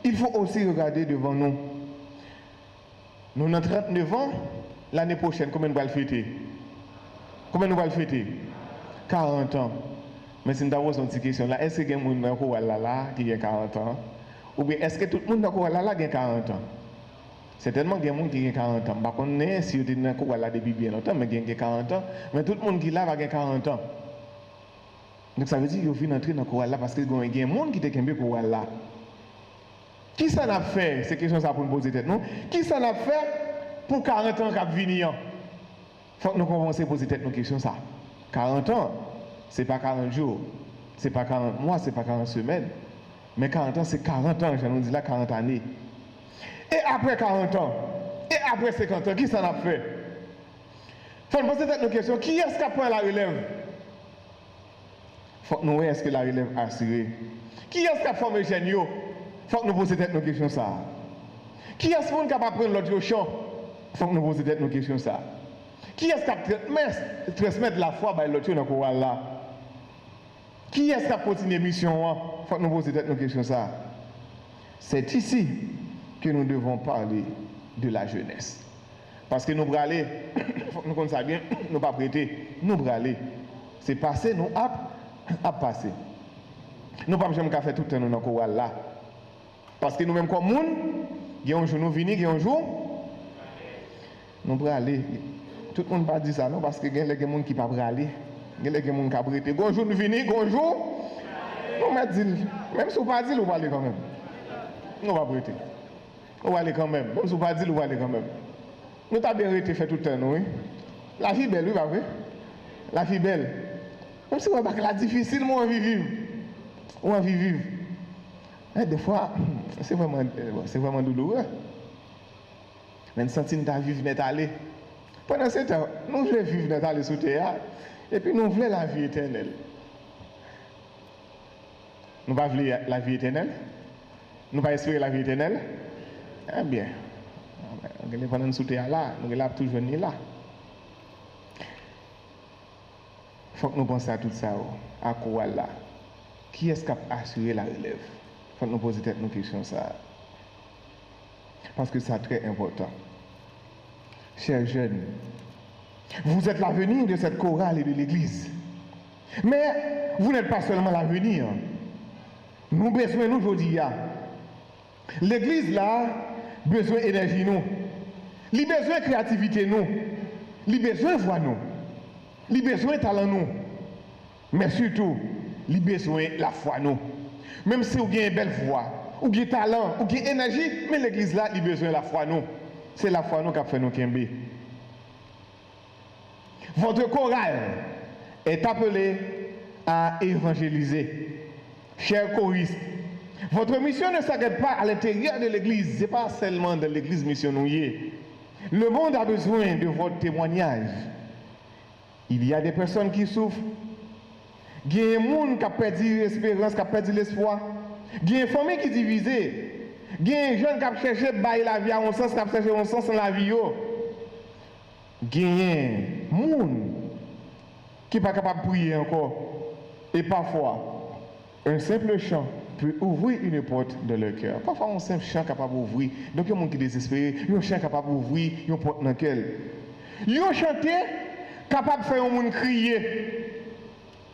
il faut aussi regarder devant nous. Nous avons 39 ans, l'année prochaine, combien nous allons le fêter? Combien nous allons le fêter? 40 ans. Mais si nous avons une petite question là, est-ce que il y a des gens qui ont 40 ans? Ou bien est-ce que tout le monde a 40 ans? Certainement, il y a des gens qui ont 40 ans. Par contre, si vous êtes là depuis bien longtemps, mais il y a 40 ans. Mais tout le monde qui est là va avoir 40 ans. Donc ça veut dire qu'il faut entrer dans le courant là parce qu'il y a des gens qui ont courant là. Qui ça n'a fait? C'est question ça pour nous poser tête, non? Qui ça n'a fait pour 40 ans qui venir? Il faut que nous commencions à poser tête nos questions ça. 40 ans, ce n'est pas 40 jours, ce n'est pas 40 mois, ce n'est pas 40 semaines. Mais 40 ans, c'est 40 ans, je nous dis là 40 années. Et après 40 ans, et après 50 ans, qui ça n'a fait? Il faut nous poser tête nos questions. Qui est-ce qui a pris la relève? Il faut que nous voyons est-ce que la relève assurée. Qui est-ce qui a formé les jeunes? Il faut que nous posions tête nos questions ça. Qui est-ce qui est capable de prendre l'autre champ? Il faut que nous posions tête nos questions ça. Qui est-ce qui a transmettre la foi par l'autre dans le courant là? Qui est-ce qui a continué la mission? Il faut que nous posions tête nos questions ça. C'est ici que nous devons parler de la jeunesse. Parce que nous brûler, nous connaissons bien, nous pas prêter, nous brûler. C'est passé, nous à passer. Nous pas jamais faire tout le temps dans le courant là. Parce que nous-mêmes comme monde, il y a un jour nous venons, il y a un jour, nous brûler. Tout le monde ne pas dire ça, non, parce que il y a des gens qui ne peuvent pas aller. Il y a des gens qui ne peuvent pas aller. Bonjour, nous venons, bonjour. Nous même si on ne pas dire, on va aller quand même. On va prêter. On va aller quand même. Même si on ne pas dire, on va aller quand même. Nous avons bien été fait tout le temps, oui. La vie belle, oui, pas vrai? La vie belle. Même si on va la difficile, moi, on va vivre. On va vivre. Et des fois, c'est vraiment douloureux. Mais nous sentons que vivre n'est aller. Pendant ce temps, nous voulons vivre n'est aller sous terre. Et puis nous voulons la vie éternelle. Nous ne voulons pas la vie éternelle. Nous ne voulons pas espérer la vie éternelle. Eh bien, pendant nous sous terre là, nous allons toujours venir là. Il faut que nous pensions à tout ça, à quoi là. Qui est-ce qui a assuré la relève? Il faut que nous poser nos questions ça. Parce que c'est très important. Chers jeunes, vous êtes l'avenir de cette chorale et de l'église. Mais vous n'êtes pas seulement l'avenir. Nous besoin nous aujourd'hui. L'église là, besoin d'énergie nous. Il besoin de créativité nous. Il besoin de voix nous. Il besoin de talent nous. Mais surtout, il besoin de la foi nous. Même si vous avez une belle voix, ou avez un talent, ou avez une énergie, mais l'église là, il besoin de la foi nous. C'est la foi nous qui a fait nous Kembe. Votre chorale est appelée à évangéliser. Chers choristes, votre mission ne s'arrête pas à l'intérieur de l'église, ce n'est pas seulement dans l'église missionnaire. Le monde a besoin de votre témoignage. Il y a des personnes qui souffrent. Il y a des gens qui ont perdu l'espérance, qui ont perdu l'espoir. Il y a des familles qui sont divisées. Il y a des jeunes qui ont cherché à la vie à un sens, qui ont cherché un sens dans la vie. Il y a des gens qui ne sont pas capables de prier encore. Et parfois, un simple chant peut ouvrir une porte de leur cœur. Parfois, un simple chant est capable d'ouvrir. Donc, il y a des gens qui sont désespérés. Il y a un chant capable d'ouvrir une porte dans laquelle. Il y a un chanté capable de faire un monde crier.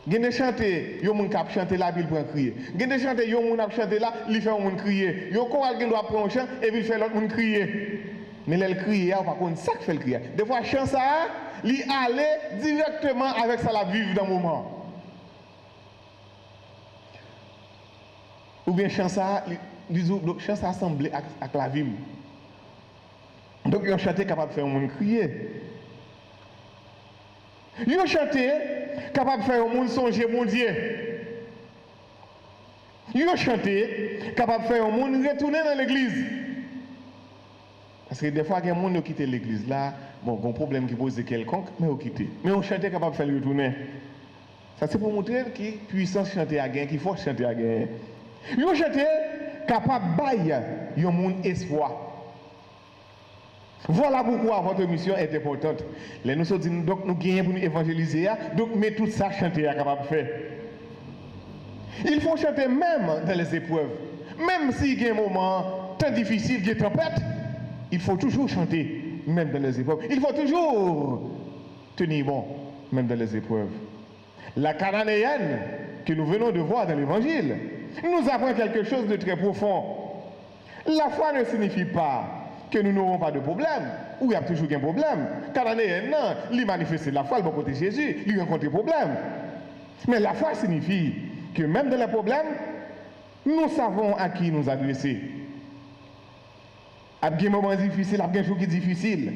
Il y a des chantés, il y a des gens qui chantent là, ils prennent crier. Il y a des chantés, il y a des gens qui chantent là, ils font un monde crier. Il y a un choral qui doit prendre un chant et puis il fait l'autre monde crier. Mais les crier, par contre, ça qui fait le crier. Des fois, chant ça, il aller directement avec ça la vivre dans le moment. Ou bien chant ça, donc chant ça assemblé avec la vie. Donc, il y a un chanté capable de faire un monde crier. Il y a un chanté capable de faire un monde songer mon Dieu. Il y a un chanté capable de faire un monde retourner dans l'église. Parce que des fois, il y a des gens qui quittent l'église là, bon, il y a un problème qui pose quelconque, mais ils quittent. Mais un chanté capable de faire le retourner. Ça, c'est pour montrer qui puissance chanter à gain, qui force chanter à gain. Il y a un chanté capable de bailler un monde espoir. Voilà pourquoi votre mission est importante. Les nous disons donc nous gagnons pour nous évangéliser, donc mais tout ça chanter est capable de faire. Il faut chanter même dans les épreuves. Même s'il y a un moment très difficile, il y a une tempête, il faut toujours chanter, même dans les épreuves. Il faut toujours tenir bon, même dans les épreuves. La Cananéenne que nous venons de voir dans l'Évangile nous apprend quelque chose de très profond. La foi ne signifie pas que nous n'aurons pas de problème, ou il y a toujours un problème. Cananéenne, non, il manifeste la foi, le bon côté de Jésus, il rencontre des problèmes. Mais la foi signifie que même dans les problèmes, nous savons à qui nous adresser. Il y a des moments difficiles, il y a des jours qui sont difficiles.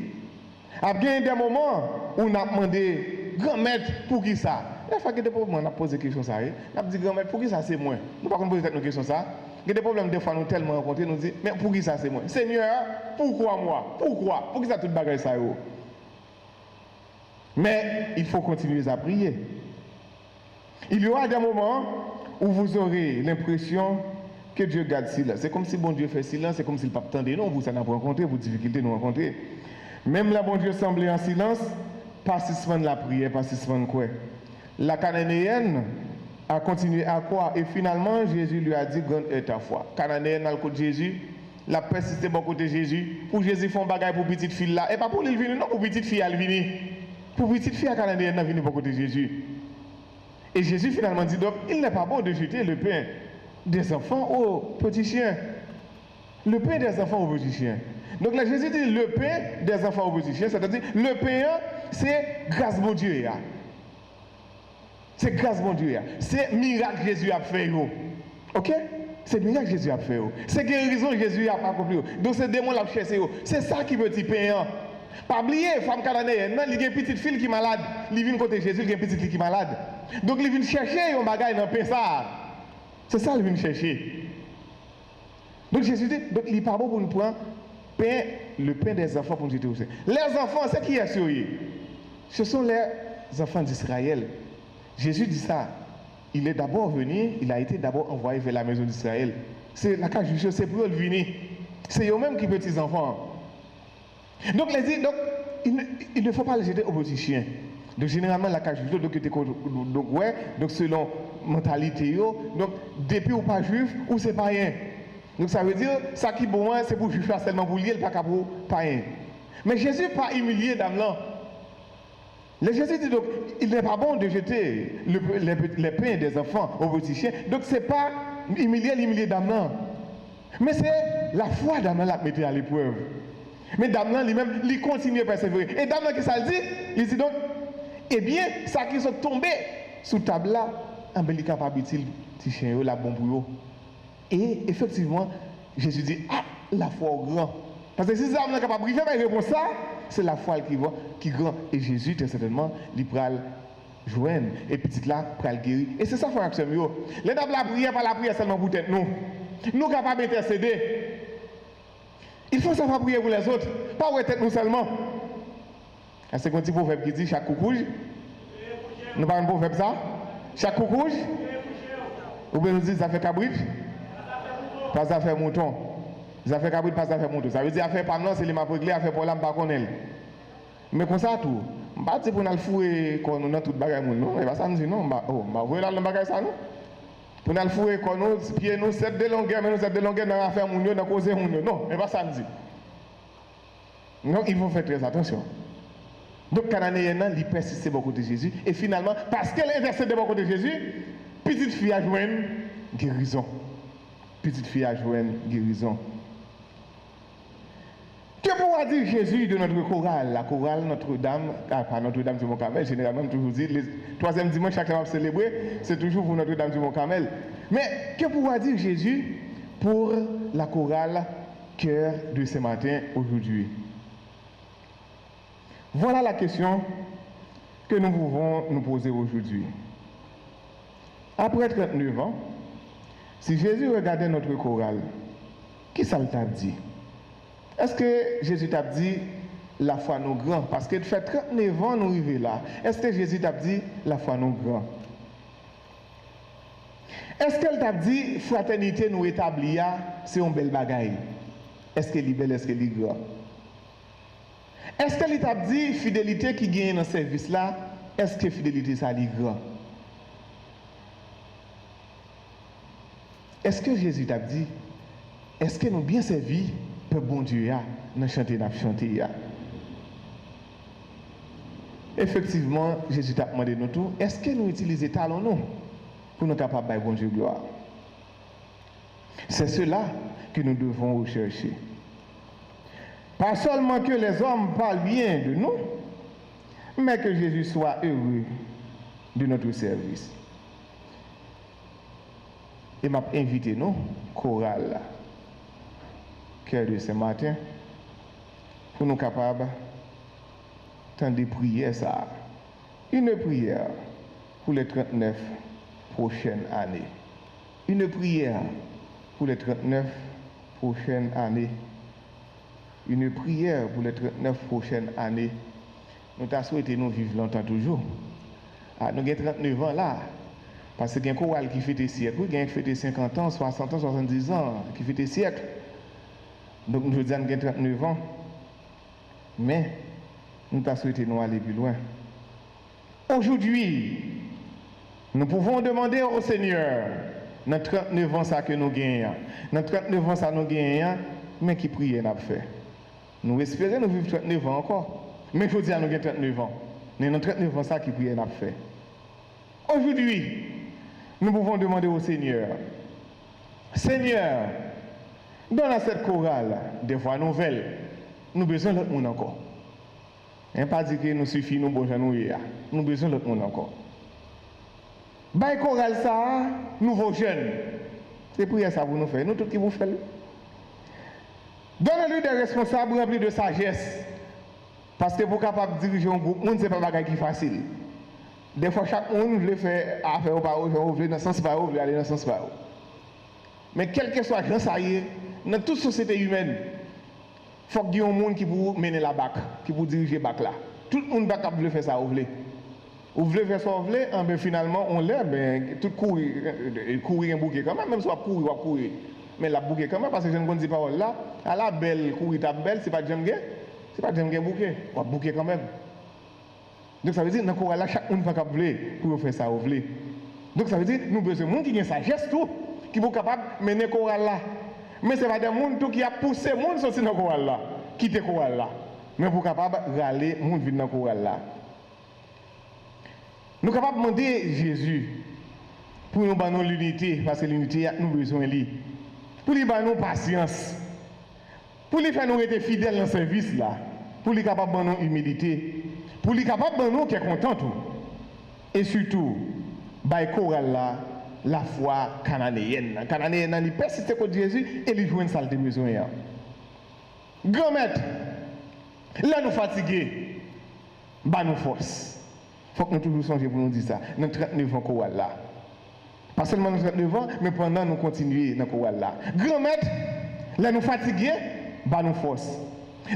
Il y a des moments où on a demandé, grand-maître, pour qui ça? La fois que des problèmes, on a posé des questions, ça. On a dit, grand-maître, pour qui ça c'est moi? Nous ne pouvons pas poser nos questions, ça. Il y a des problèmes, des fois, nous tellement rencontrés, nous disons, mais pour qui ça c'est moi? Seigneur, pourquoi moi? Pourquoi? Pour qui ça tout bagaille ça? Mais il faut continuer à prier. Il y aura des moments où vous aurez l'impression que Dieu garde silence. C'est comme si bon Dieu fait silence, c'est comme s'il ne pas attendait. Non, vous ça n'a pas rencontré, vos difficultés nous rencontrer. Même là, bon Dieu semblait en silence, participant de la prière, participant de quoi? La Cananéenne a continué à croire et finalement Jésus lui a dit grande est ta foi. Cananéenne à le côté de Jésus, la persisté bon côté de Jésus. Pour Jésus font bagaille pour petite fille là, et pas pour lui venir, non, pour petite fille elle venir. Pour petite fille à Cananéenne venir bon côté de Jésus. Et Jésus finalement dit donc il n'est pas bon de jeter le pain des enfants aux petits chiens. Le pain des enfants aux petits chiens. Donc là Jésus dit le pain des enfants aux petits chiens, c'est-à-dire le pain c'est grâce mon Dieu. C'est grâce mon Dieu. C'est miracle Jésus a fait. OK? C'est miracle Jésus a fait. C'est guérison Jésus a accompli. Donc c'est démon l'a cherché. C'est ça qui veut dire pain. Pas oublier, femme cananéenne, il y a une petite fille qui est malade. Il vient côté Jésus, il y a une petite fille qui est malade. Donc il vient chercher un bagage dans le pain ça. C'est ça qu'il vient chercher. Donc Jésus dit, donc il n'est pas bon pour nous prendre pain, le pain des enfants pour nous jeter aussi. Les enfants, c'est qui est sur eux? Ce sont les enfants d'Israël. Jésus dit ça. Il est d'abord venu, il a été d'abord envoyé vers la maison d'Israël. C'est la cage du c'est pour eux venir. C'est eux-mêmes qui petits enfants. Donc, il ne faut pas les jeter aux petits chiens. Donc, généralement, la cage du donc selon mentalité, donc, depuis ou pas juif, ou c'est pas rien. Donc, ça veut dire, ça qui est bon, c'est pour juif seulement pour lier, pas pour païen. Mais Jésus n'a pas humilié dame là. Le Jésus dit donc, il n'est pas bon de jeter les pains des enfants aux petits chiens. Donc, ce n'est pas humilier d'Amnan. Mais c'est la foi d'Amnan qui mettait à l'épreuve. Mais d'Amnan lui-même, il continue à persévérer. Et d'Amnan qui ça le dit, il dit donc, eh bien, ça qui sont tombés sous table là, il est capable de petit chien, la bombe pour eux. Et effectivement, Jésus dit, ah, la foi au grand. Parce que si ça n'est capable de faire, il répond ça. C'est la foi qui grand. Et Jésus, très certainement, il va le joindre. Et petit là, il va le guérir. Et c'est ça, frère Axel. Les dames, la prière, pas la prière seulement pour tête nous. Nous capables d'intercéder. Il faut savoir prier pour les autres. Pas pour tête nous seulement. C'est un petit proverbe qui dit chaque coucouge. Nous parlons de proverbe ça. Chaque coucouge. Ou bien nous disons ça fait cabrit. Pas ça fait mouton. Ça fait cabrit, pas ça fait mouton. Ça veut dire affaire pas non, c'est les m'apprégler, affaire pour l'âme pas connaître. Mais comme ça tout. Je ne pas dire pour nous fouer quand nous dans toute bagaille non, et pas ça nous dit non, bah voyez là le bagaille ça nous. Pour nous fouer quand nous pieds nous 7 de longueur, mais nous 7 de longueur dans affaire moun dans causer moun non, et pas ça nous dit. Donc il faut faire très attention. Donc Cananéenne il persiste beaucoup de Jésus et finalement parce qu'elle intercède beaucoup de Jésus, petite fille a joué guérison. Petite fille a joué guérison. Que pourra dire Jésus de notre chorale? La chorale Notre-Dame, pas Notre-Dame du Mont-Carmel, généralement, toujours dit, le troisième dimanche, chaque fois célébrer, c'est toujours pour Notre-Dame du Mont-Carmel. Mais que pourra dire Jésus pour la chorale Cœur de ce matin, aujourd'hui? Voilà la question que nous pouvons nous poser aujourd'hui. Après 39 ans, si Jésus regardait notre chorale, qui ça t'a dit? Est-ce que Jésus t'a dit la foi nous grand? Parce que de fait 39 ans nous arrivons là. Est-ce que Jésus t'a dit la foi nous grand? Est-ce qu'elle t'a dit fraternité nous établie, c'est un bel bagaille? Est-ce qu'elle est belle, est-ce qu'elle est grand? Est-ce qu'elle t'a dit fidélité qui gagne dans ce service là, est-ce que fidélité ça est grand? Est-ce que Jésus t'a dit est-ce que nous bien servi pour bon Dieu dans chanter n'a chanter? Effectivement, Jésus t'a demandé nous tout, est-ce que nous utilisons talons nous pour nous capables de bon Dieu gloire? C'est cela que nous devons rechercher. Pas seulement que les hommes parlent bien de nous, mais que Jésus soit heureux de notre service. Et m'a invité nous, chorale, cœur de ce matin, pour nous capables de prier ça. Une prière pour les 39 prochaines années. Une prière pour les 39 prochaines années. Une prière pour les 39 prochaines années. Nous t'as souhaité nous vivre longtemps toujours. Nous avons 39 ans là. Parce qu'il y a un chorale qui fait des siècles. Il y a qui fait 50 ans, 60 ans, 70 ans, qui fait des siècles. Donc nous disons nous avons 39 ans. Mais nous t'as souhaité nous aller plus loin. Aujourd'hui, nous pouvons demander au Seigneur, dans 39 ans ça que nous gagnons, dans 39 ans ça nous gagnons, mais qui prière n'a fait. Nous espérons nous vivre 39 ans encore. Mais il faut dire nous avons 39 ans. Mais dans 39 ans ça qui prière n'a fait. Aujourd'hui, nous pouvons demander au Seigneur, Seigneur, dans cette chorale, des voix nouvelles, nous avons besoin de l'autre monde encore. Et pas dire que nous suffit, nous bonjour nous hier. Nous avons besoin de l'autre monde encore. Bail chorale ça, nouveaux jeunes. C'est prière ça pour nous faire. Nous tous qui vous faites. Donnez-lui des responsables remplis de sagesse. Parce que pour capable diriger un groupe, ce n'est pas bagage qui est facile. Des fois, chaque monde veut faire affaire ou pas, veut dans le sens pas, veut aller dans le sens pas. Mais quel que soit le ça y est, dans toute société humaine, il faut qu'il y ait un monde qui peut mener la BAC, qui peut diriger la BAC là. Tout le monde veut faire ça, vous voulez. Vous voulez faire ça, vous voulez, ben finalement, on l'a, ben, tout courir un bouquet quand même si on courir, on courir. Mais la bouquet quand même, parce que je ne connais pas là, à la belle, courir ta belle, c'est pas de j'aime c'est pas de j'aime bouquet, on va bouquet quand même. Donc ça veut dire, dans le chorale là, chaque monde va pour faire ça, vous voulez. Donc ça veut dire, nous avons besoin de monde qui a sa geste tout, qui est capable de mener le chorale là. Mais ce n'est pas des gens qui a poussé les gens sortir dans le chorale là, quitter le chorale là. Mais pour capable de râler, les gens viennent dans le chorale là. Nous sommes capables de demander Jésus pour nous donner l'unité, parce que l'unité, nous avons besoin de lui. Pour lui donner patience. Pour lui faire nous être fidèles dans le service là. Pour lui capable de donner humilité. Pour lui capable de nous qui est content tout. Et surtout, by chorale là, la foi cananéenne. Cananéenne, il persiste contre Jésus et il joue une salle de besoin. Grand maître, là nous fatigués, bah nous force. Il faut que nous toujours songions pour nous dire ça. Nous 39 ans chorale là. Pas seulement nous 39 ans, mais pendant nous continuer dans le chorale là. Grand maître, là nous fatigués, bah nous force.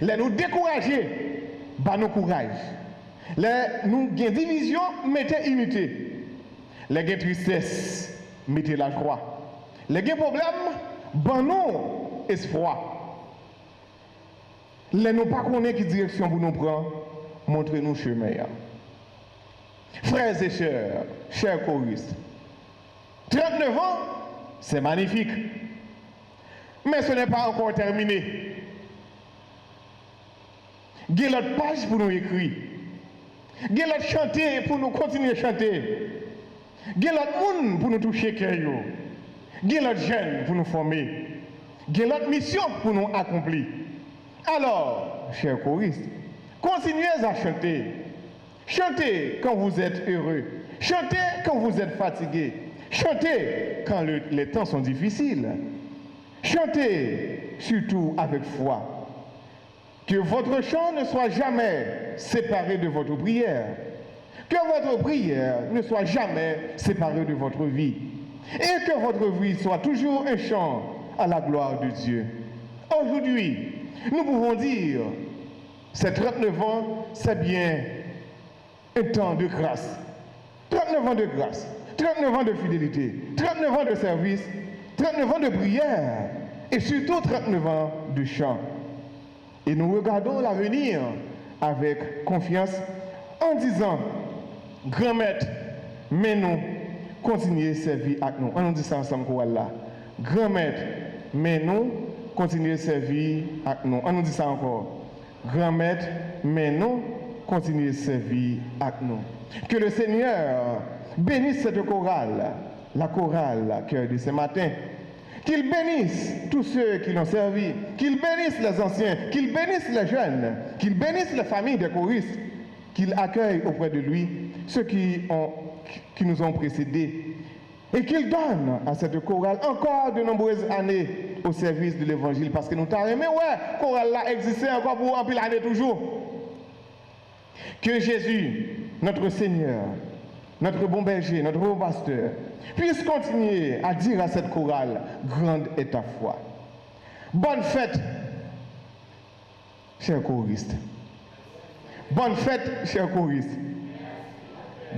Là nous découragés, bah nous courage. Là nous gain division, mettez unité. Là gain tristesse, mettez la joie. Là gain problème, bah nous espoir. Là nous pas connaître quelle direction pour nous prendre, montrez-nous chemin. Frères et sœurs, chers choristes, 39 ans, c'est magnifique. Mais ce n'est pas encore terminé. Il y a l'autre page pour nous écrire. Il y a l'autre chanter pour nous continuer à chanter. Il y a l'autre monde pour nous toucher cœur. Il y a l'autre jeune pour nous former. Il y a l'autre mission pour nous accomplir. Alors, chers choristes, continuez à chanter. Chantez quand vous êtes heureux. Chantez quand vous êtes fatigué. Chantez quand les temps sont difficiles. Chantez surtout avec foi. Que votre chant ne soit jamais séparé de votre prière. Que votre prière ne soit jamais séparée de votre vie. Et que votre vie soit toujours un chant à la gloire de Dieu. Aujourd'hui, nous pouvons dire, ces 39 ans, c'est bien un temps de grâce. 39 ans de grâce, 39 ans de fidélité, 39 ans de service, 39 ans de prière et surtout 39 ans de chant. Et nous regardons l'avenir avec confiance en disant, grand maître, mais nous continuez à servir avec nous. On nous dit ça ensemble, là. Grand maître, mais nous continuer à servir avec nous. On nous dit ça encore. Grand maître, mais nous, continuez à servir avec nous. Que le Seigneur bénisse cette chorale, la chorale cœur de ce matin. Qu'il bénisse tous ceux qui l'ont servi, qu'il bénisse les anciens, qu'il bénisse les jeunes, qu'il bénisse les familles des choristes, qu'il accueille auprès de lui ceux qui nous ont précédés et qu'il donne à cette chorale encore de nombreuses années au service de l'évangile parce que nous t'avons aimé, ouais, chorale là existait encore pour un pile d'années toujours. Que Jésus, notre Seigneur, notre bon berger, notre bon pasteur, puisse continuer à dire à cette chorale, grande est ta foi. Bonne fête, chers choristes. Bonne fête, chers choristes.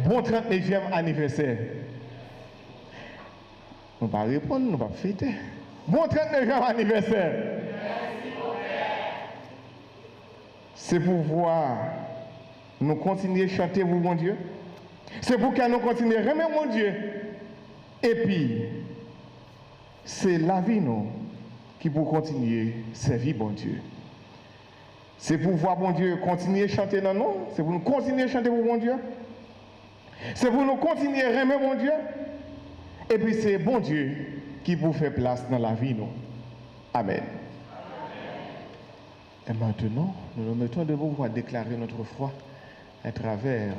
Bon 39e anniversaire. Nous ne pas répondre, nous ne pas fêter. Bon 39e anniversaire. C'est pour voir nous continuer à chanter pour mon Dieu. C'est pour que nous continuions à aimer mon Dieu. Et puis, c'est la vie, nous, qui pour continuer à servir bon Dieu. C'est pour voir bon Dieu continuer à chanter dans nous. C'est pour nous continuer à chanter pour bon Dieu. C'est pour nous continuer à aimer mon Dieu. Et puis, c'est bon Dieu qui pour faire place dans la vie, nous. Amen. Et maintenant, nous nous mettons debout pour déclarer notre foi à travers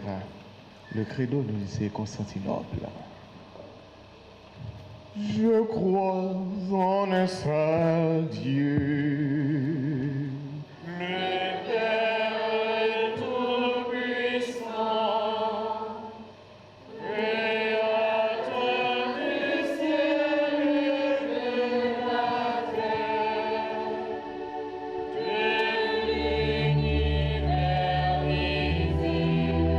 le credo du lycée Constantinople. Je crois en un seul Dieu, le Père tout-puissant, créateur du ciel et de la terre, de l'univers visible.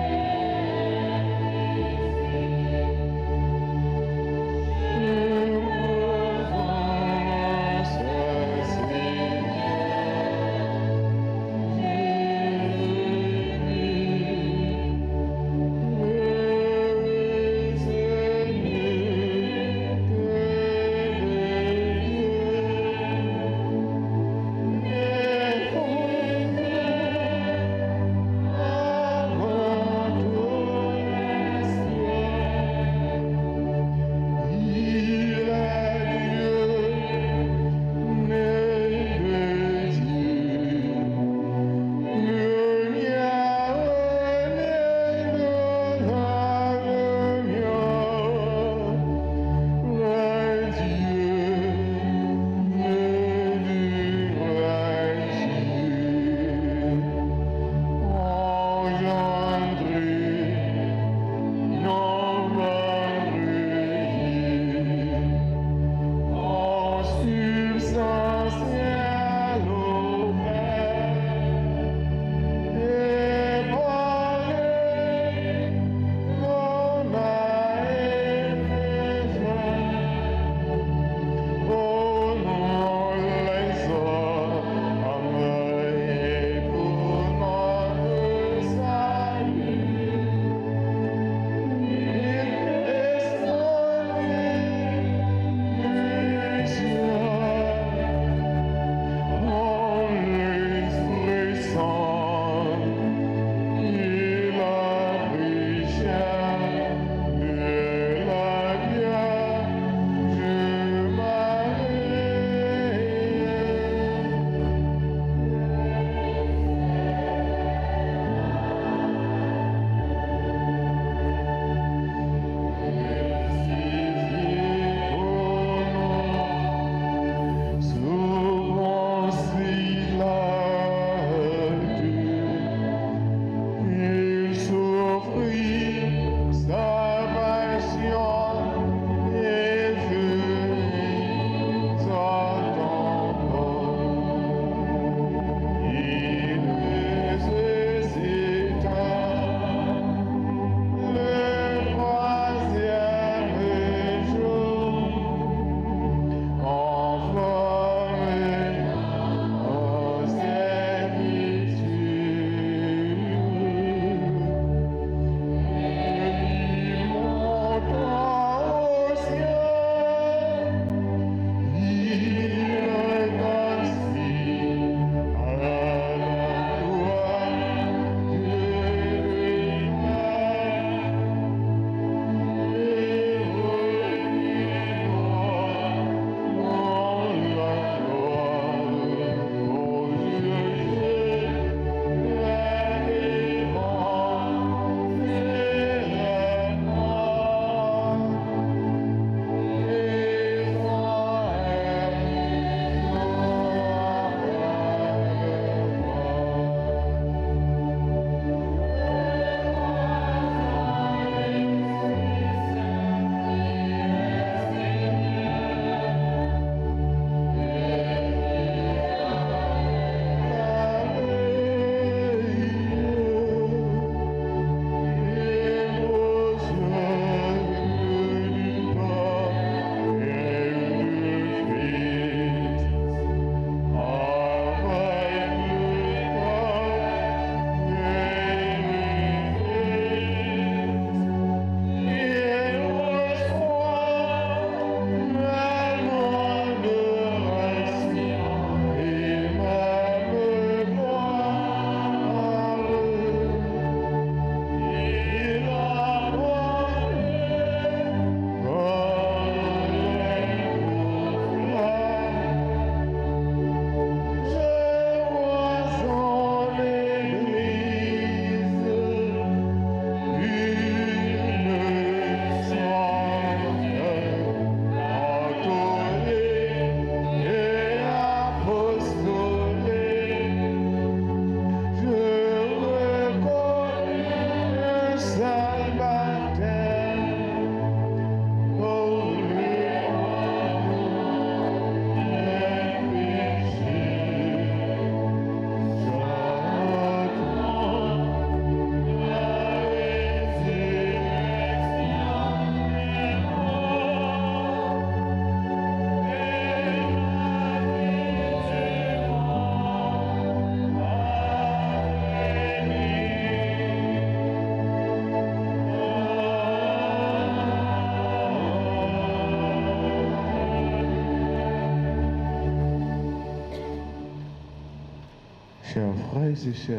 Chers frères et sœurs,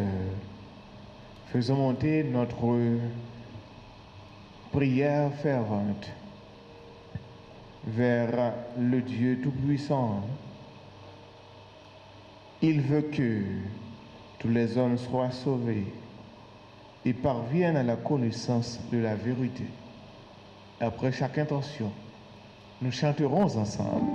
faisons monter notre prière fervente vers le Dieu Tout-Puissant. Il veut que tous les hommes soient sauvés et parviennent à la connaissance de la vérité. Après chaque intention, nous chanterons ensemble.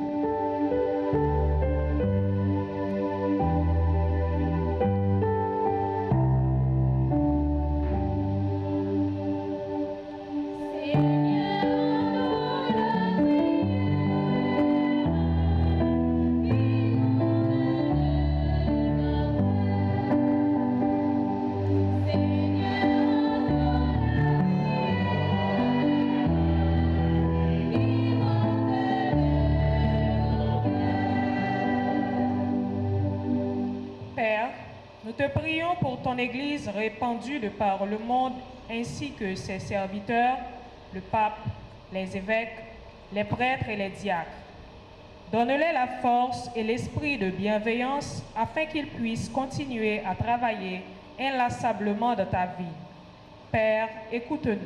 Nous te prions pour ton Église répandue de par le monde, ainsi que ses serviteurs, le pape, les évêques, les prêtres et les diacres. Donne-les la force et l'esprit de bienveillance afin qu'ils puissent continuer à travailler inlassablement dans ta vie. Père, écoute-nous.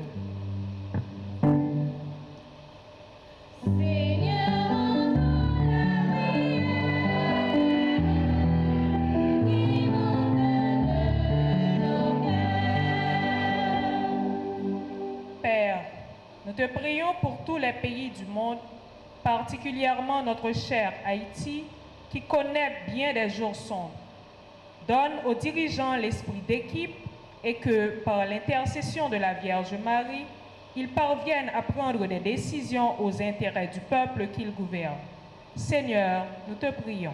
Nous te prions pour tous les pays du monde, particulièrement notre cher Haïti, qui connaît bien des jours sombres. Donne aux dirigeants l'esprit d'équipe et que, par l'intercession de la Vierge Marie, ils parviennent à prendre des décisions aux intérêts du peuple qu'ils gouvernent. Seigneur, nous te prions.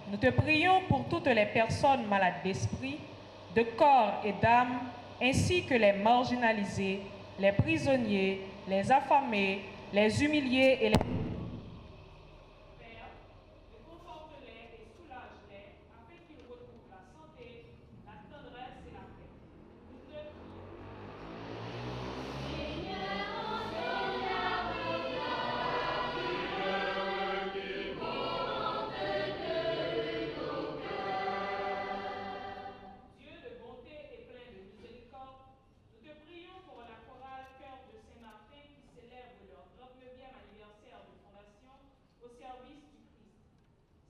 Nous te prions pour toutes les personnes malades d'esprit, de corps et d'âme, ainsi que les marginalisés, les prisonniers, les affamés, les humiliés et les... Père, conforte-les et soulage-les afin qu'ils retrouvent la santé, la tendresse et la paix. Nous te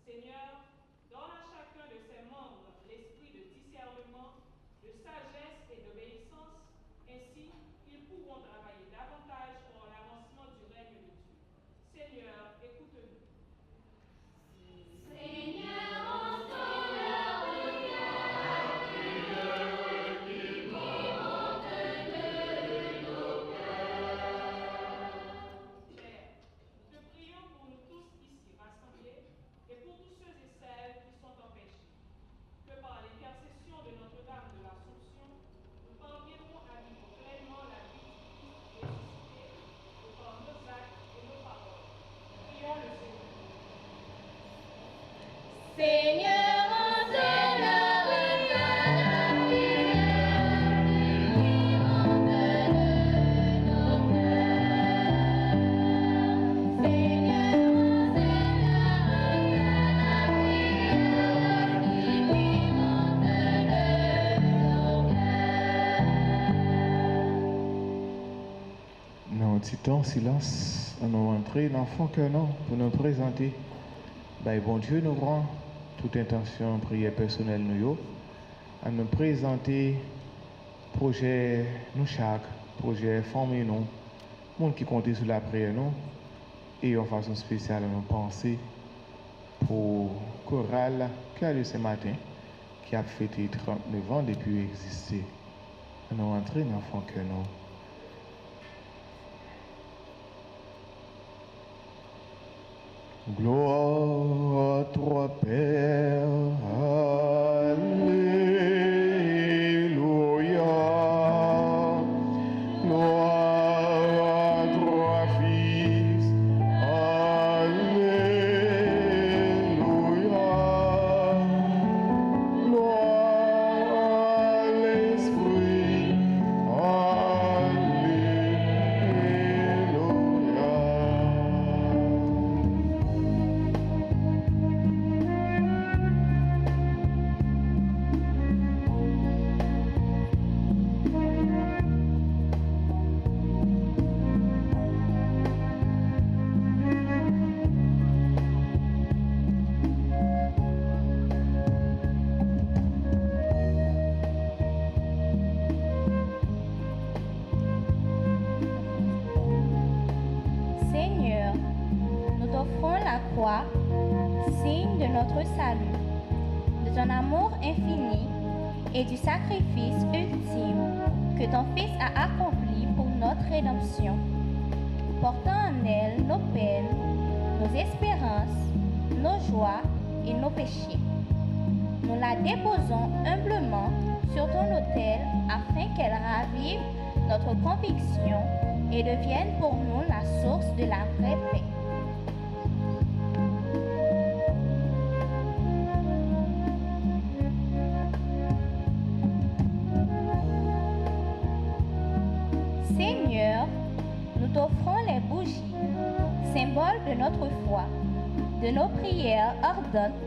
Seigneur, donne à chacun de ses membres l'esprit de discernement, de sagesse et d'obéissance, ainsi qu'ils pourront travailler davantage pour l'avancement du règne de Dieu. Seigneur, écoute-nous. Seigneur, entends leur regard, qui monte de nos cœurs. Père, nous te prions pour nous tous ici rassemblés, et pour tous ceux et celles qui sont empêchés, que par l'intercession de Notre-Dame de l'Assomption, nous parviendrons à vivre pleinement la vie du Christ ressuscité, de par nos actes et nos paroles. Prions le Seigneur. Seigneur, entends leur regard, qui monte de nos cœurs. Seigneur, Nous citons silence, nous entrons dans le fond que non, pour nous présenter. Bon Dieu nous rend toute intention, prière personnelle nous, à nous présenter projet nous chaque, projet famille nous, monde qui compte sur la prière nous, et en façon spéciale nous penser pour chorale qui a lieu ce matin, qui a fêté 39 ans depuis exister. Nous entrons dans le fond que nous. Gloire à toi, Père, Alléluia. Gloire à toi, Fils, Alléluia. toi, signe de notre salut, de ton amour infini et du sacrifice ultime que ton Fils a accompli pour notre rédemption, portant en elle nos peines, nos espérances, nos joies et nos péchés. Nous la déposons humblement sur ton autel afin qu'elle ravive notre conviction et devienne pour nous la source de la vraie paix. Seigneur, nous t'offrons les bougies, symboles de notre foi, de nos prières ardentes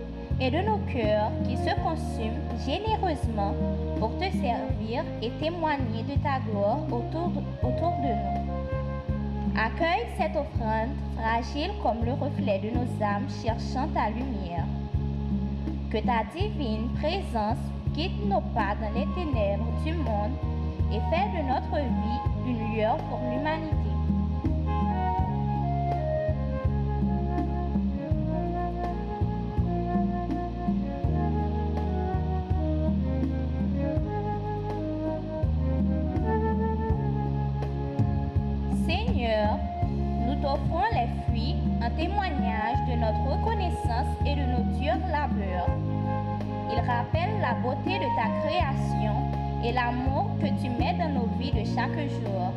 et de nos cœurs qui se consument généreusement pour te servir et témoigner de ta gloire autour de nous. Accueille cette offrande fragile comme le reflet de nos âmes cherchant ta lumière. Que ta divine présence guide nos pas dans les ténèbres du monde et fait de notre vie une lueur pour l'humanité. Seigneur, nous t'offrons les fruits en témoignage de notre reconnaissance et de nos durs labeurs. Ils rappellent la beauté de ta création et l'amour que tu mets dans nos vies de chaque jour.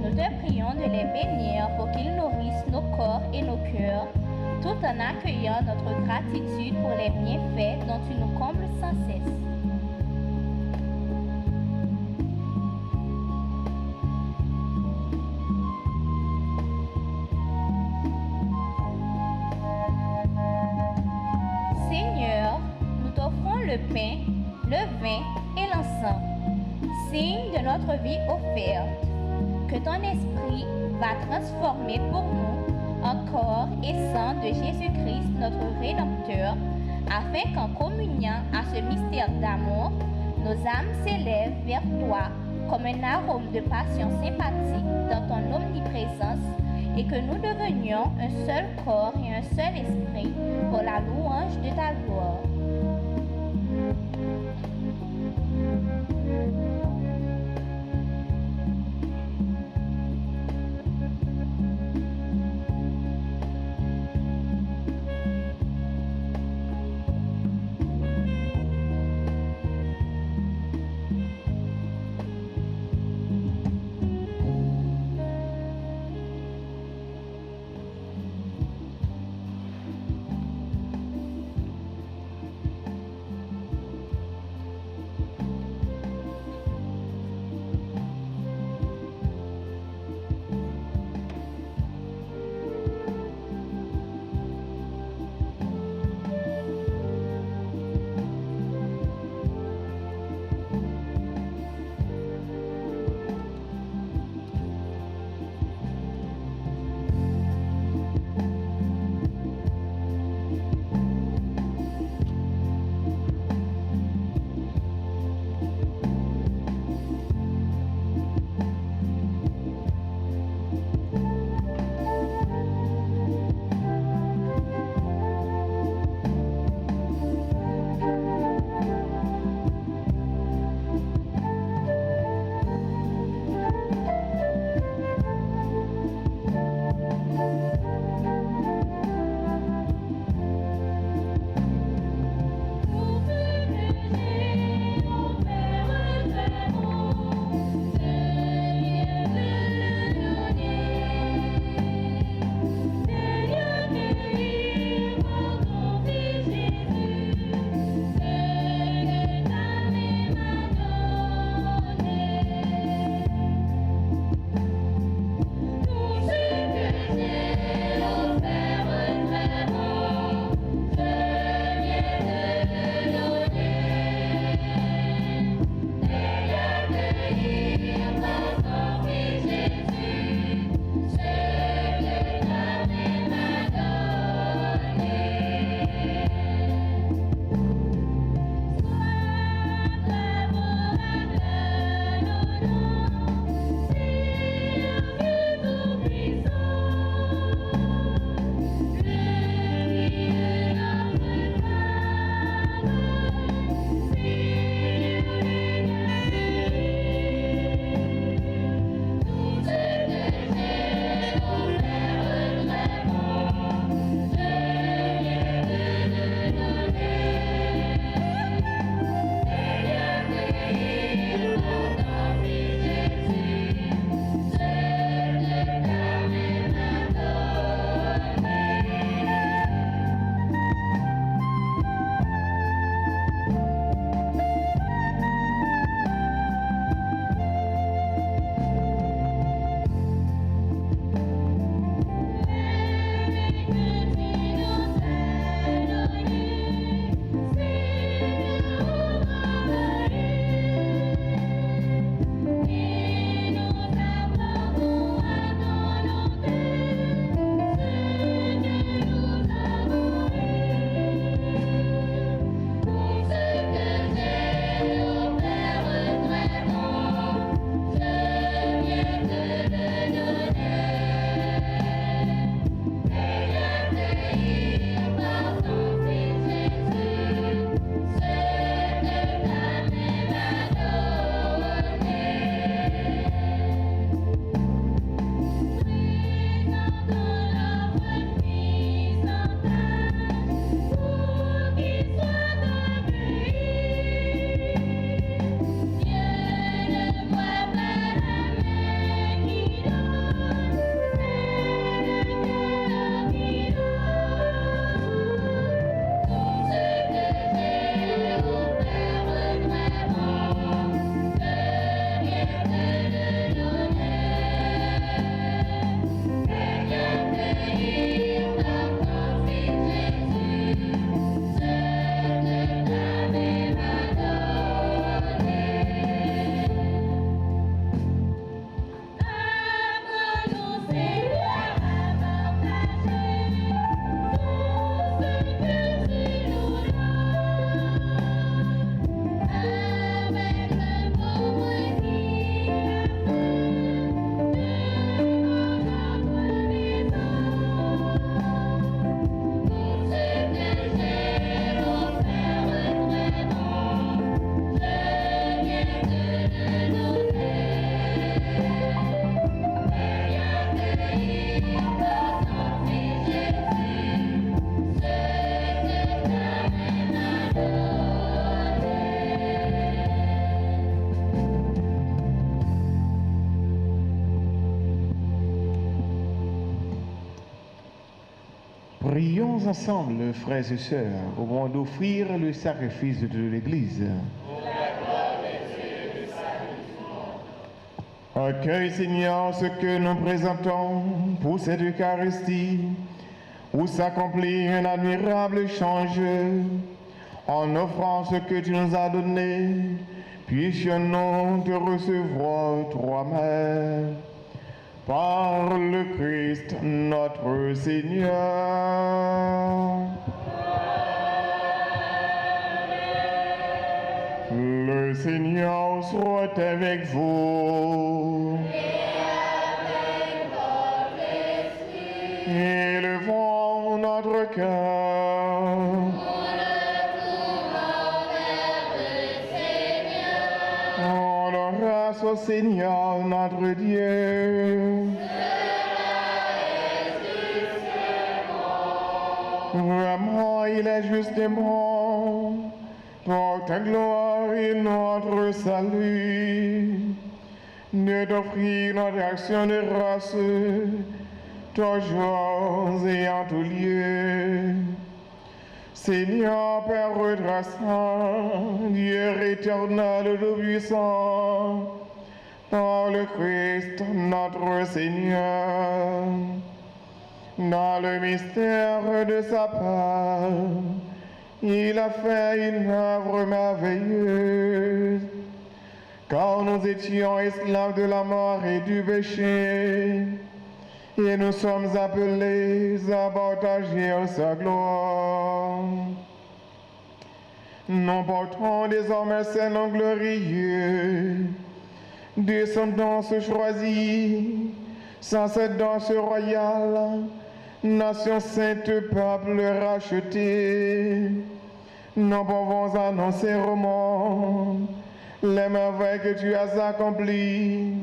Nous te prions de les bénir pour qu'ils nourrissent nos corps et nos cœurs, tout en accueillant notre gratitude pour les bienfaits dont tu nous combles sans cesse. Seigneur, nous t'offrons le pain, le vin et l'encens, signe de notre vie offerte, que ton esprit va transformer pour nous en corps et sang de Jésus-Christ, notre Rédempteur, afin qu'en communiant à ce mystère d'amour, nos âmes s'élèvent vers toi comme un arôme de passion sympathique dans ton omniprésence et que nous devenions un seul corps et un seul esprit pour la louange de ta gloire. ensemble, frères et sœurs, au moment d'offrir le sacrifice de l'Église. Accueille, Seigneur, ce que nous présentons pour cette Eucharistie, où s'accomplit un admirable échange. En offrant ce que tu nous as donné, puissions-nous te recevoir toi-même. Par le Christ notre Seigneur. Le Seigneur soit avec vous. Élevons notre cœur. Rendons grâce au Seigneur notre Dieu. Vraiment, il est juste et bon pour ta gloire et notre salut, de t'offrir notre action de grâce, toujours et en tout lieu. Seigneur, Père retraçant, Dieu éternel tout-puissant, par le Christ notre Seigneur, dans le mystère de sa part, il a fait une œuvre merveilleuse, car nous étions esclaves de la mort et du péché, et nous sommes appelés à partager sa gloire. Nous portons désormais ces noms glorieux, descendance choisie, sacerdoce royale, nation sainte, peuple racheté. Nous pouvons annoncer au monde les merveilles que tu as accomplies,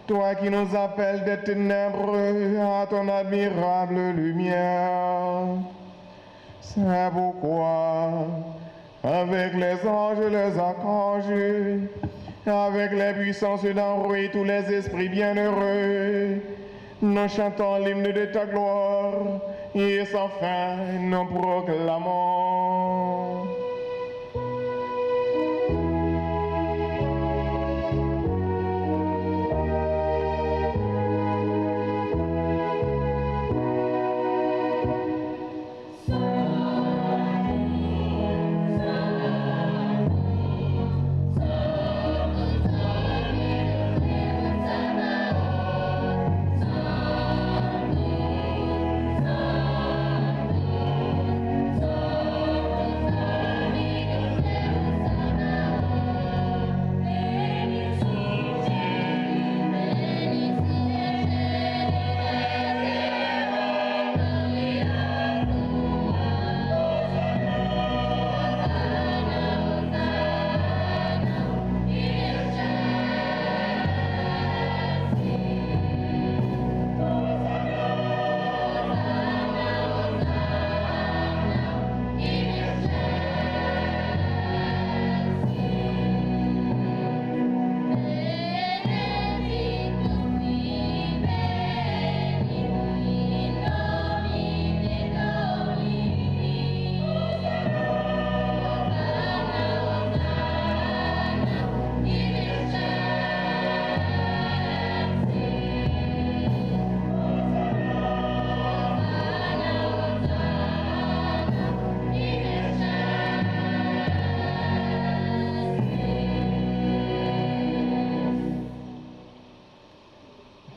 toi qui nous appelles des ténèbres à ton admirable lumière. C'est pourquoi, avec les anges et les archanges, avec les puissances d'en haut et tous les esprits bienheureux, nous chantons l'hymne de ta gloire et sans fin nous proclamons.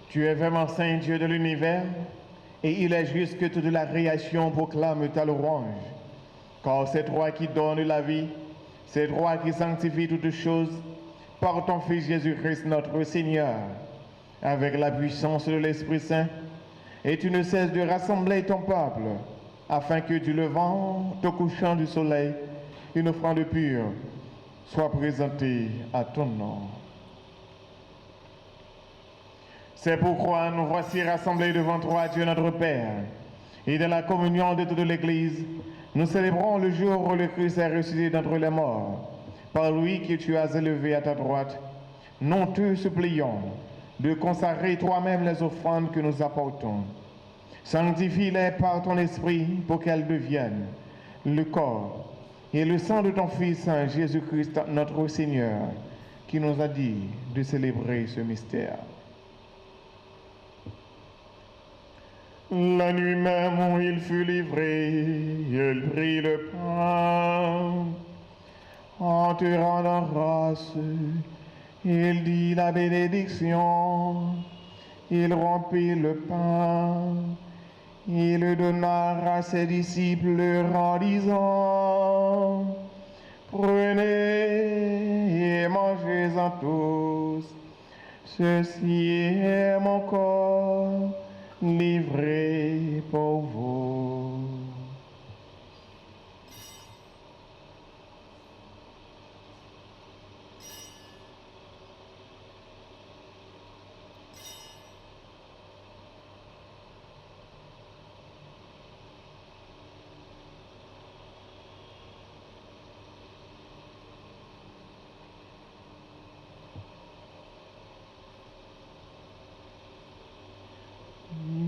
Tu es vraiment Saint Dieu de l'univers, et il est juste que toute la création proclame ta louange. Car c'est toi qui donnes la vie, c'est toi qui sanctifies toutes choses, par ton Fils Jésus-Christ notre Seigneur, avec la puissance de l'Esprit Saint, et tu ne cesses de rassembler ton peuple, afin que du levant au couchant du soleil, une offrande pure soit présentée à ton nom. C'est pourquoi nous voici rassemblés devant toi, Dieu notre Père, et dans la communion de toute l'Église, nous célébrons le jour où le Christ est ressuscité d'entre les morts, par lui que tu as élevé à ta droite. Nous te supplions de consacrer toi-même les offrandes que nous apportons, Sanctifie-les par ton esprit pour qu'elles deviennent le corps et le sang de ton Fils Jésus-Christ, notre Seigneur, qui nous a dit de célébrer ce mystère. La nuit même où il fut livré, il prit le pain. En te rendant grâce, il dit la bénédiction. Il rompit le pain. Il le donna à ses disciples en disant, prenez et mangez-en tous. Ceci est mon corps livré pour vous.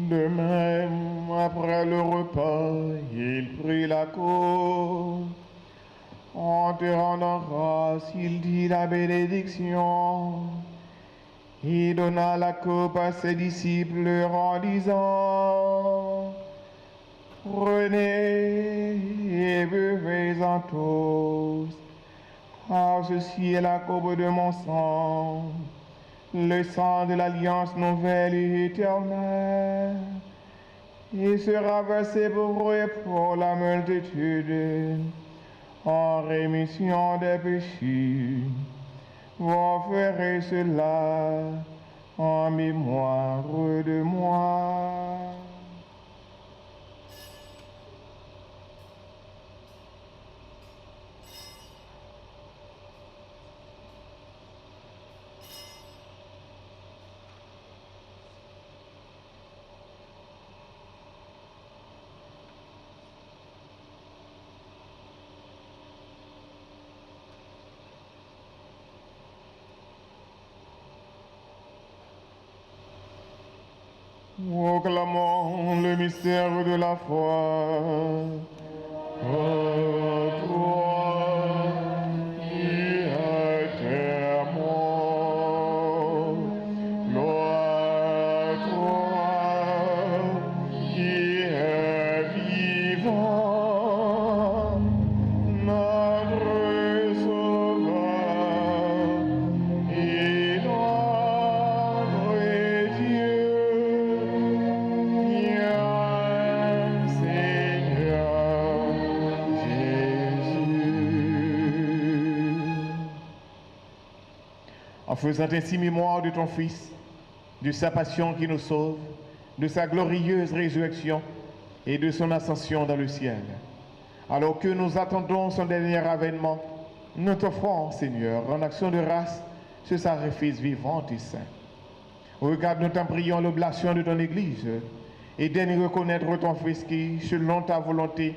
De même, après le repas, il prit la coupe. En te rendant grâce, il dit la bénédiction. Il donna la coupe à ses disciples en disant, prenez et buvez-en tous, car ceci est la coupe de mon sang, le sang de l'alliance nouvelle et éternelle. Il sera versé pour vous et pour la multitude en rémission des péchés. Vous ferez cela en mémoire de moi. Proclamons le mystère de la foi. Ô toi qui es témoin, gloire à toi qui es vivant, notre Sauveur et notre Dieu. En faisant ainsi mémoire de ton Fils, de sa passion qui nous sauve, de sa glorieuse résurrection et de son ascension dans le ciel. Alors que nous attendons son dernier avènement, nous t'offrons, Seigneur, en action de grâce, ce sacrifice vivant et saint. Regarde, nous t'en prions, l'oblation de ton Église et daigne reconnaître ton Fils qui, selon ta volonté,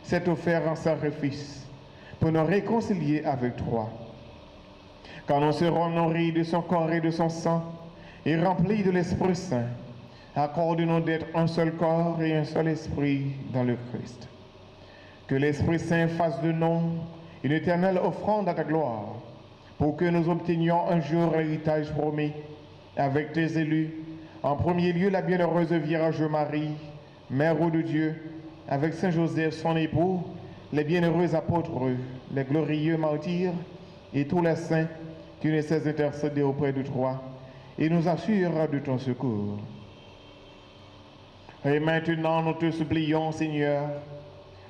s'est offert en sacrifice pour nous réconcilier avec toi. Quand nous serons nourris de son corps et de son sang et remplis de l'Esprit Saint, accorde-nous d'être un seul corps et un seul esprit dans le Christ. Que l'Esprit Saint fasse de nous une éternelle offrande à ta gloire, pour que nous obtenions un jour l'héritage promis avec tes élus, en premier lieu la bienheureuse Vierge Marie, Mère de Dieu, avec Saint Joseph son époux, les bienheureux apôtres, les glorieux martyrs et tous les saints qui ne cessent d'intercéder auprès de toi et nous assurent de ton secours. Et maintenant, nous te supplions, Seigneur,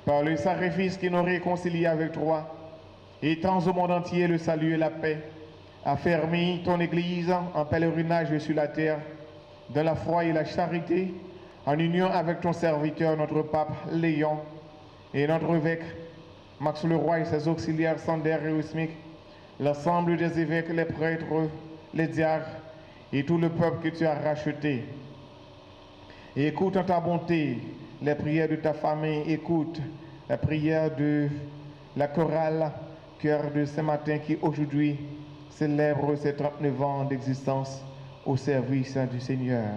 par le sacrifice qui nous réconcilie avec toi, étends au monde entier le salut et la paix, affermis ton Église en pèlerinage sur la terre, dans la foi et la charité, en union avec ton serviteur, notre pape Léon, et notre évêque, Max le Roi et ses auxiliaires Sander et Usmic, l'ensemble des évêques, les prêtres, les diacres et tout le peuple que tu as racheté. Et écoute en ta bonté les prières de ta famille, écoute la prière de la chorale Cœur de Saint-Martin qui aujourd'hui célèbre ses 39 ans d'existence au service du Seigneur.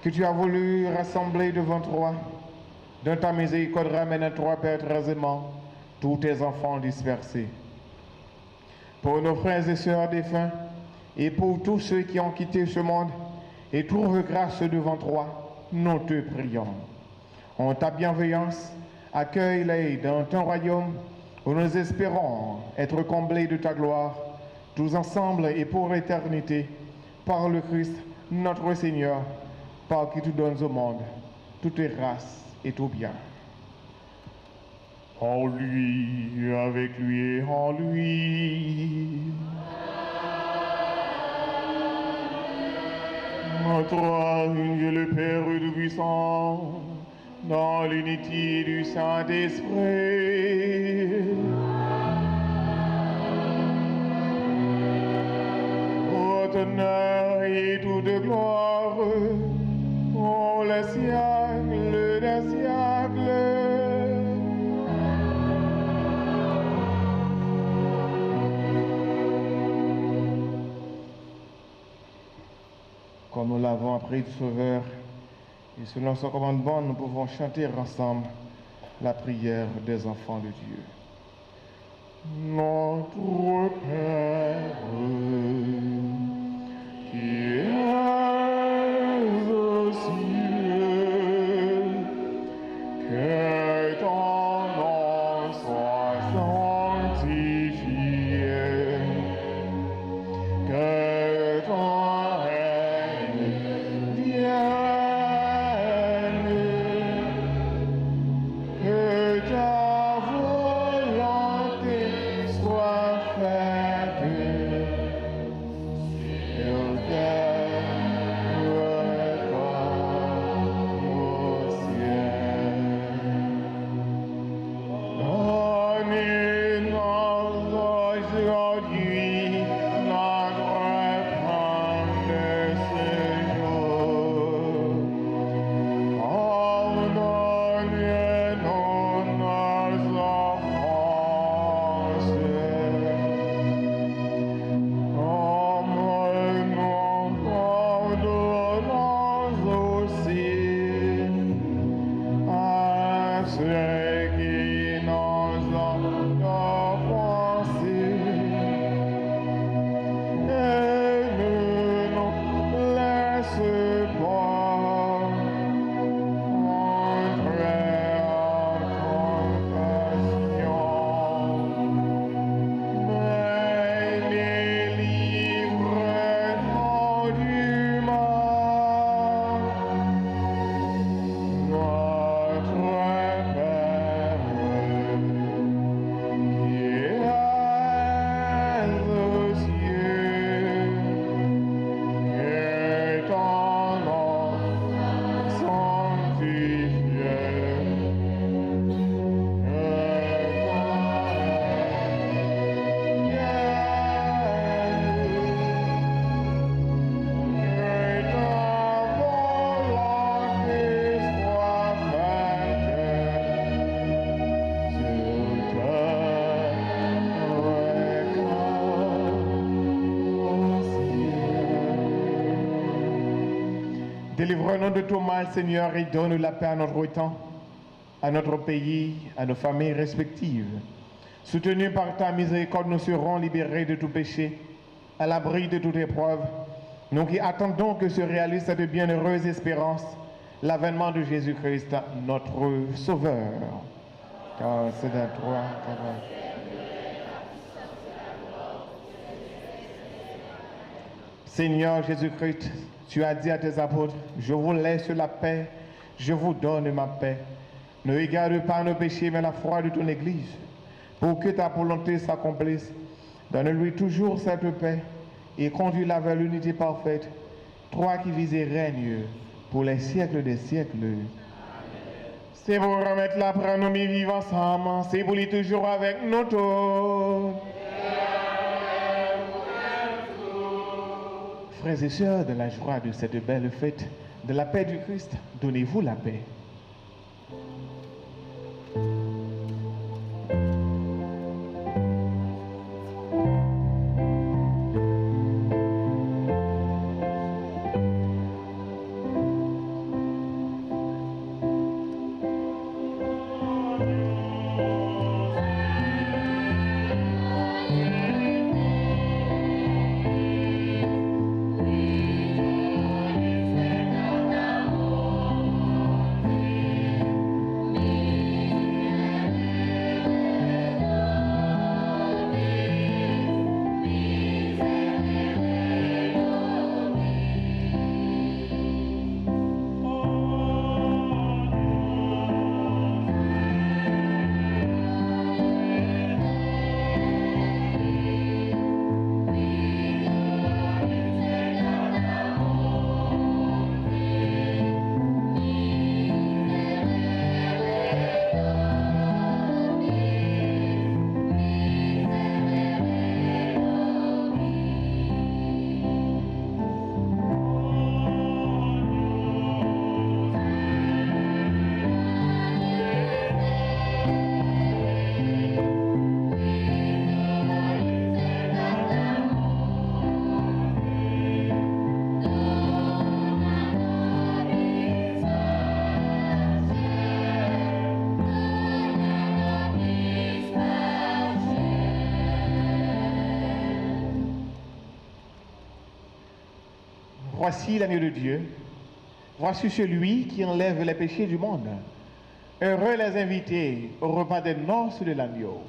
que tu as voulu rassembler devant toi. Dans ta miséricorde, ramène à toi, Père, très aimant, tous tes enfants dispersés. Pour nos frères et sœurs défunts, et pour tous ceux qui ont quitté ce monde, et trouve grâce devant toi, nous te prions. En ta bienveillance, accueille-les dans ton royaume, où nous espérons être comblés de ta gloire, tous ensemble et pour l'éternité, par le Christ, notre Seigneur, par qui tu donnes au monde toutes les grâces et tout bien. En lui, avec lui et en lui. En toi, une Dieu le Père Tout-Puissant, dans l'unité du Saint-Esprit. Tout honneur et toute gloire, pour les siècles des siècles. Comme nous l'avons appris du Sauveur, et selon son commandement, nous pouvons chanter ensemble la prière des enfants de Dieu. Notre Père, qui es aux cieux, que ton nom soit sanctifié, que ton règne vienne, que ta volonté soit faite sur terre comme au ciel. Donnez-nous aujourd'hui notre pain de ce jour. Pardonnez-nous nos offenses, comme nous pardonnons aussi à ceux qui nous ont offensés. Et ne nous laisse pas entrer en tentation, mais délivre-nous du mal. Notre Père, qui es aux cieux, que ton nom sanctifié, que ton règne vienne, que ta volonté soit faite sur terre comme au ciel. Délivre-nous de tout mal, Seigneur, et donne la paix à notre temps, à notre pays, à nos familles respectives. Soutenus par ta miséricorde, nous serons libérés de tout péché, à l'abri de toute épreuve. Nous qui attendons que se réalise cette bienheureuse espérance, l'avènement de Jésus-Christ, notre Sauveur. Car c'est à toi, Papa. Seigneur Jésus-Christ, tu as dit à tes apôtres, je vous laisse la paix, je vous donne ma paix. Ne regarde pas nos péchés, mais la foi de ton Église. Pour que ta volonté s'accomplisse, donne-lui toujours cette paix et conduis-la vers l'unité parfaite. Toi qui vis et règnes pour les siècles des siècles. C'est pour remettre la prendre nous vivre ensemble, c'est pour lui toujours avec nous tous. Frères et sœurs, de la joie de cette belle fête, de la paix du Christ, donnez-vous la paix. Voici l'agneau de Dieu. Voici celui qui enlève les péchés du monde. Heureux les invités au repas des noces de l'agneau.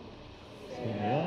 Seigneur,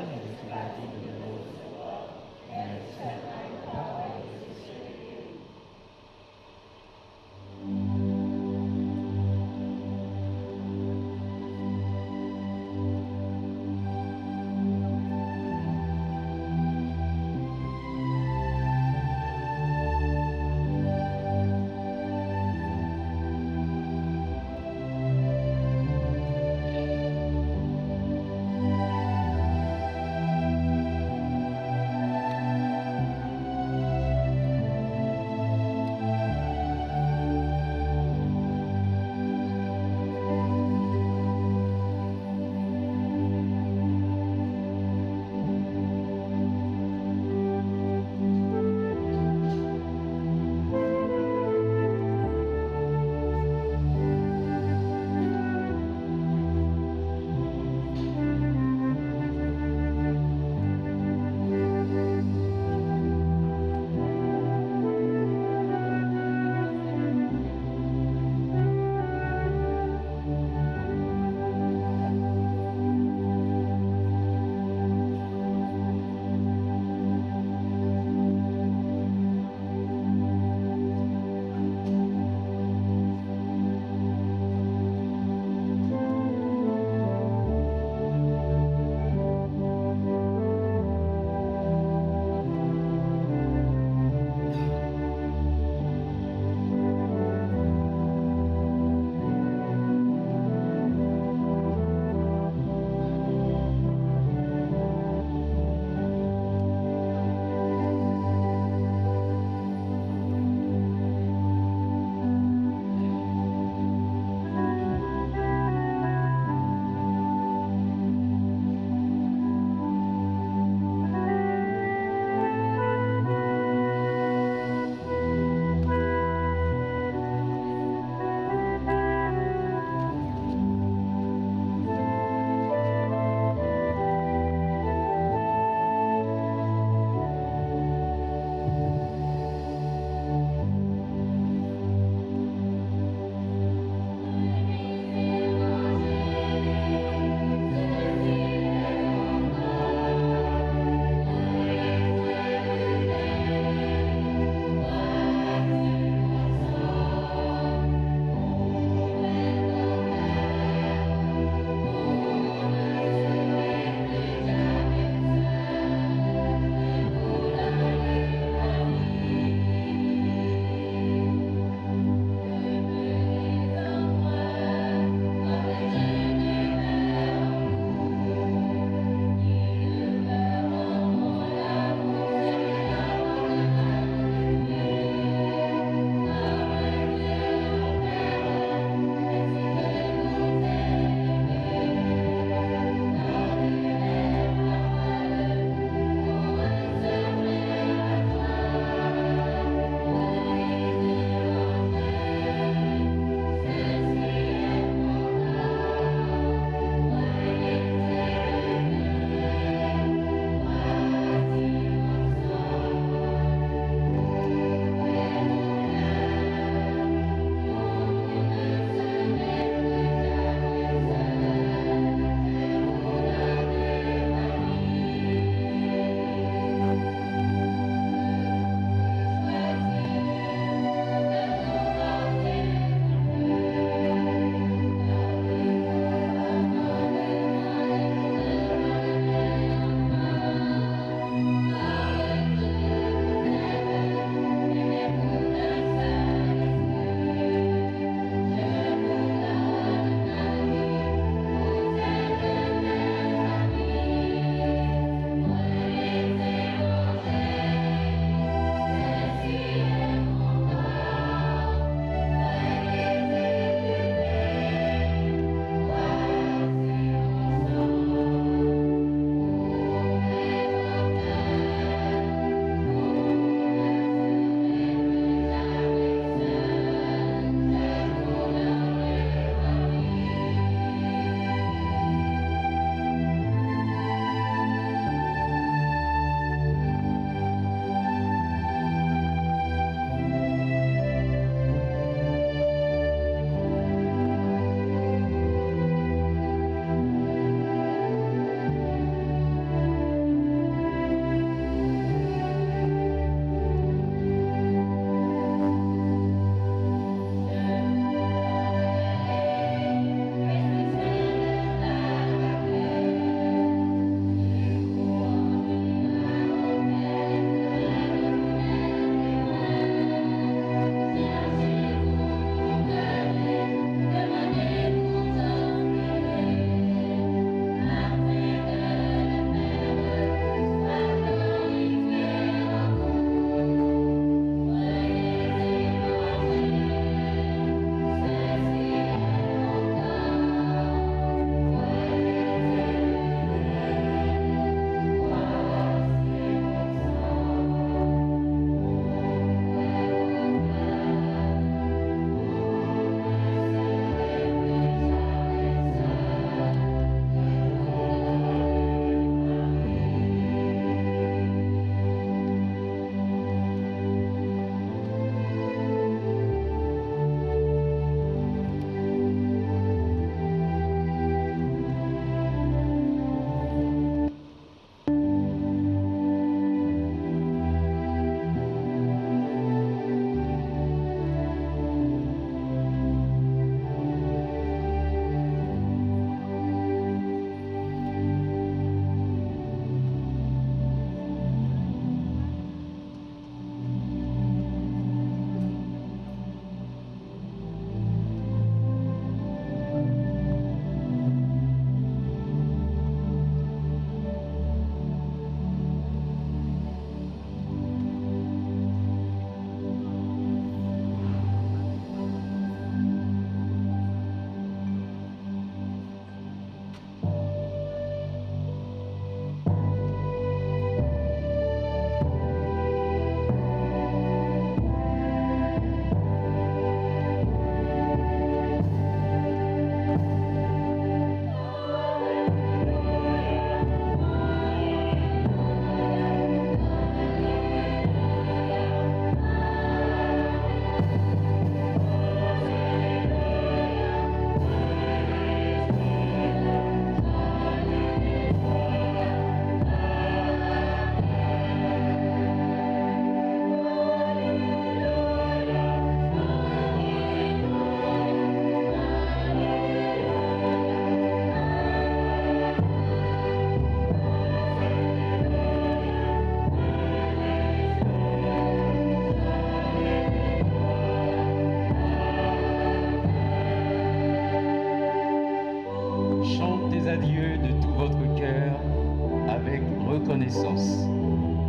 naissance,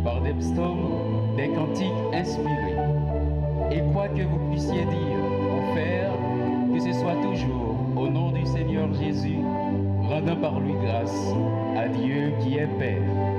par des psaumes, des cantiques inspirés. Et quoi que vous puissiez dire ou faire, que ce soit toujours au nom du Seigneur Jésus, rendant par lui grâce à Dieu qui est Père.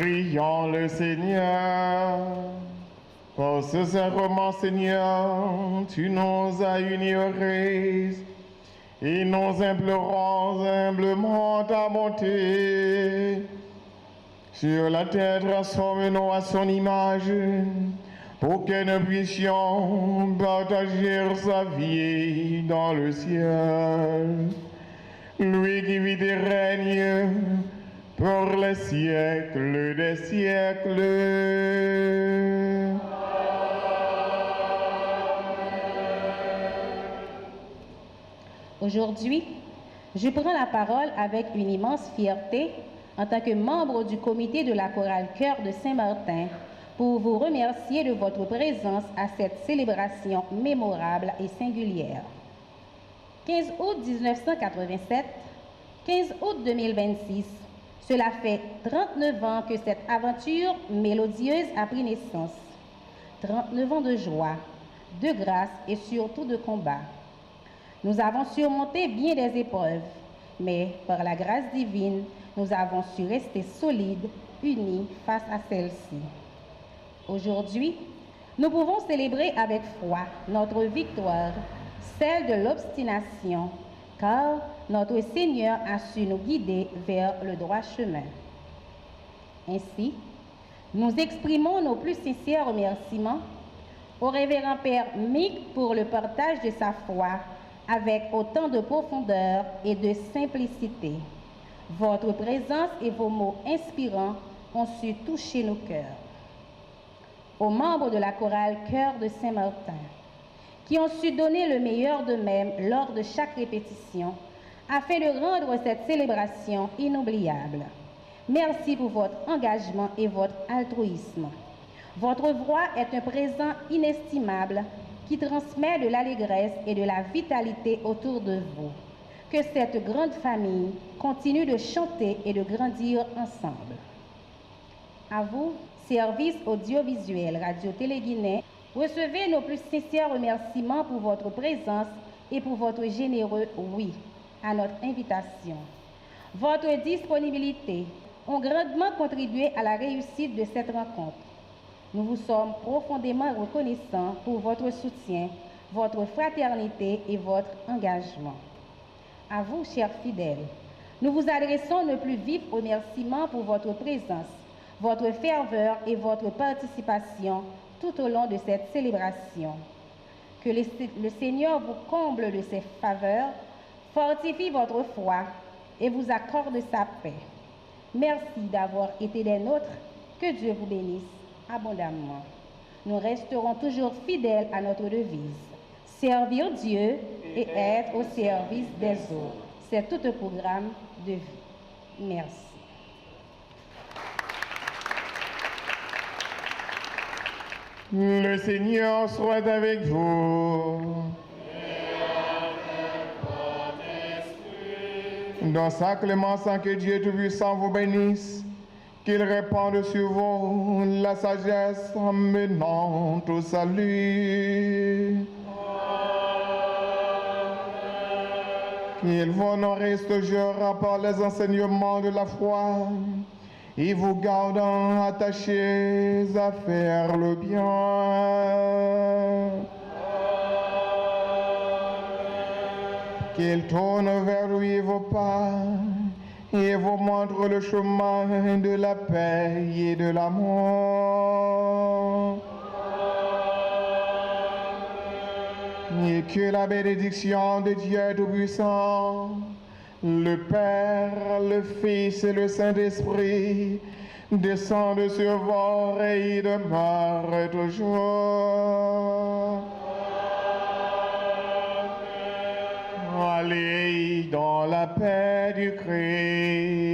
Prions le Seigneur. Pour ce sacrement, Seigneur, tu nous as ignorés et nous implorons humblement ta bonté. Sur la terre, transforme-nous à son image pour que nous puissions partager sa vie dans le ciel. Lui qui vit et règne pour les siècles des siècles. Aujourd'hui, je prends la parole avec une immense fierté en tant que membre du comité de la chorale Chœur de Saint-Martin pour vous remercier de votre présence à cette célébration mémorable et singulière. 15 août 1987, 15 août 2026, cela fait 39 ans que cette aventure mélodieuse a pris naissance. 39 ans de joie, de grâce et surtout de combat. Nous avons surmonté bien des épreuves, mais par la grâce divine, nous avons su rester solides, unis face à celle-ci. Aujourd'hui, nous pouvons célébrer avec foi notre victoire, celle de l'obstination, car notre Seigneur a su nous guider vers le droit chemin. Ainsi, nous exprimons nos plus sincères remerciements au révérend Père Mick pour le partage de sa foi avec autant de profondeur et de simplicité. Votre présence et vos mots inspirants ont su toucher nos cœurs. Aux membres de la chorale Chœur de Saint-Martin, qui ont su donner le meilleur d'eux-mêmes lors de chaque répétition, afin de rendre cette célébration inoubliable. Merci pour votre engagement et votre altruisme. Votre voix est un présent inestimable qui transmet de l'allégresse et de la vitalité autour de vous. Que cette grande famille continue de chanter et de grandir ensemble. À vous, service audiovisuel Radio-Télé Guinée, recevez nos plus sincères remerciements pour votre présence et pour votre généreux oui à notre invitation. Votre disponibilité ont grandement contribué à la réussite de cette rencontre. Nous vous sommes profondément reconnaissants pour votre soutien, votre fraternité et votre engagement. À vous, chers fidèles, nous vous adressons nos plus vifs remerciements pour votre présence, votre ferveur et votre participation tout au long de cette célébration. Que le Seigneur vous comble de ses faveurs, fortifie votre foi et vous accorde sa paix. Merci d'avoir été des nôtres. Que Dieu vous bénisse abondamment. Nous resterons toujours fidèles à notre devise. Servir Dieu et être au service des autres. C'est tout un programme de vie. Merci. Le Seigneur soit avec vous. Dans sa clémence, que Dieu Tout-Puissant vous bénisse, qu'il répande sur vous la sagesse menant au salut. Qu'il vous honorisse toujours par les enseignements de la foi et vous gardant attachés à faire le bien. Qu'il tourne vers lui vos pas et vous montre le chemin de la paix et de l'amour. Et que la bénédiction de Dieu Tout-Puissant, le Père, le Fils et le Saint-Esprit descendent sur vos oreilles et demeurent toujours. Allez dans la paix du Christ.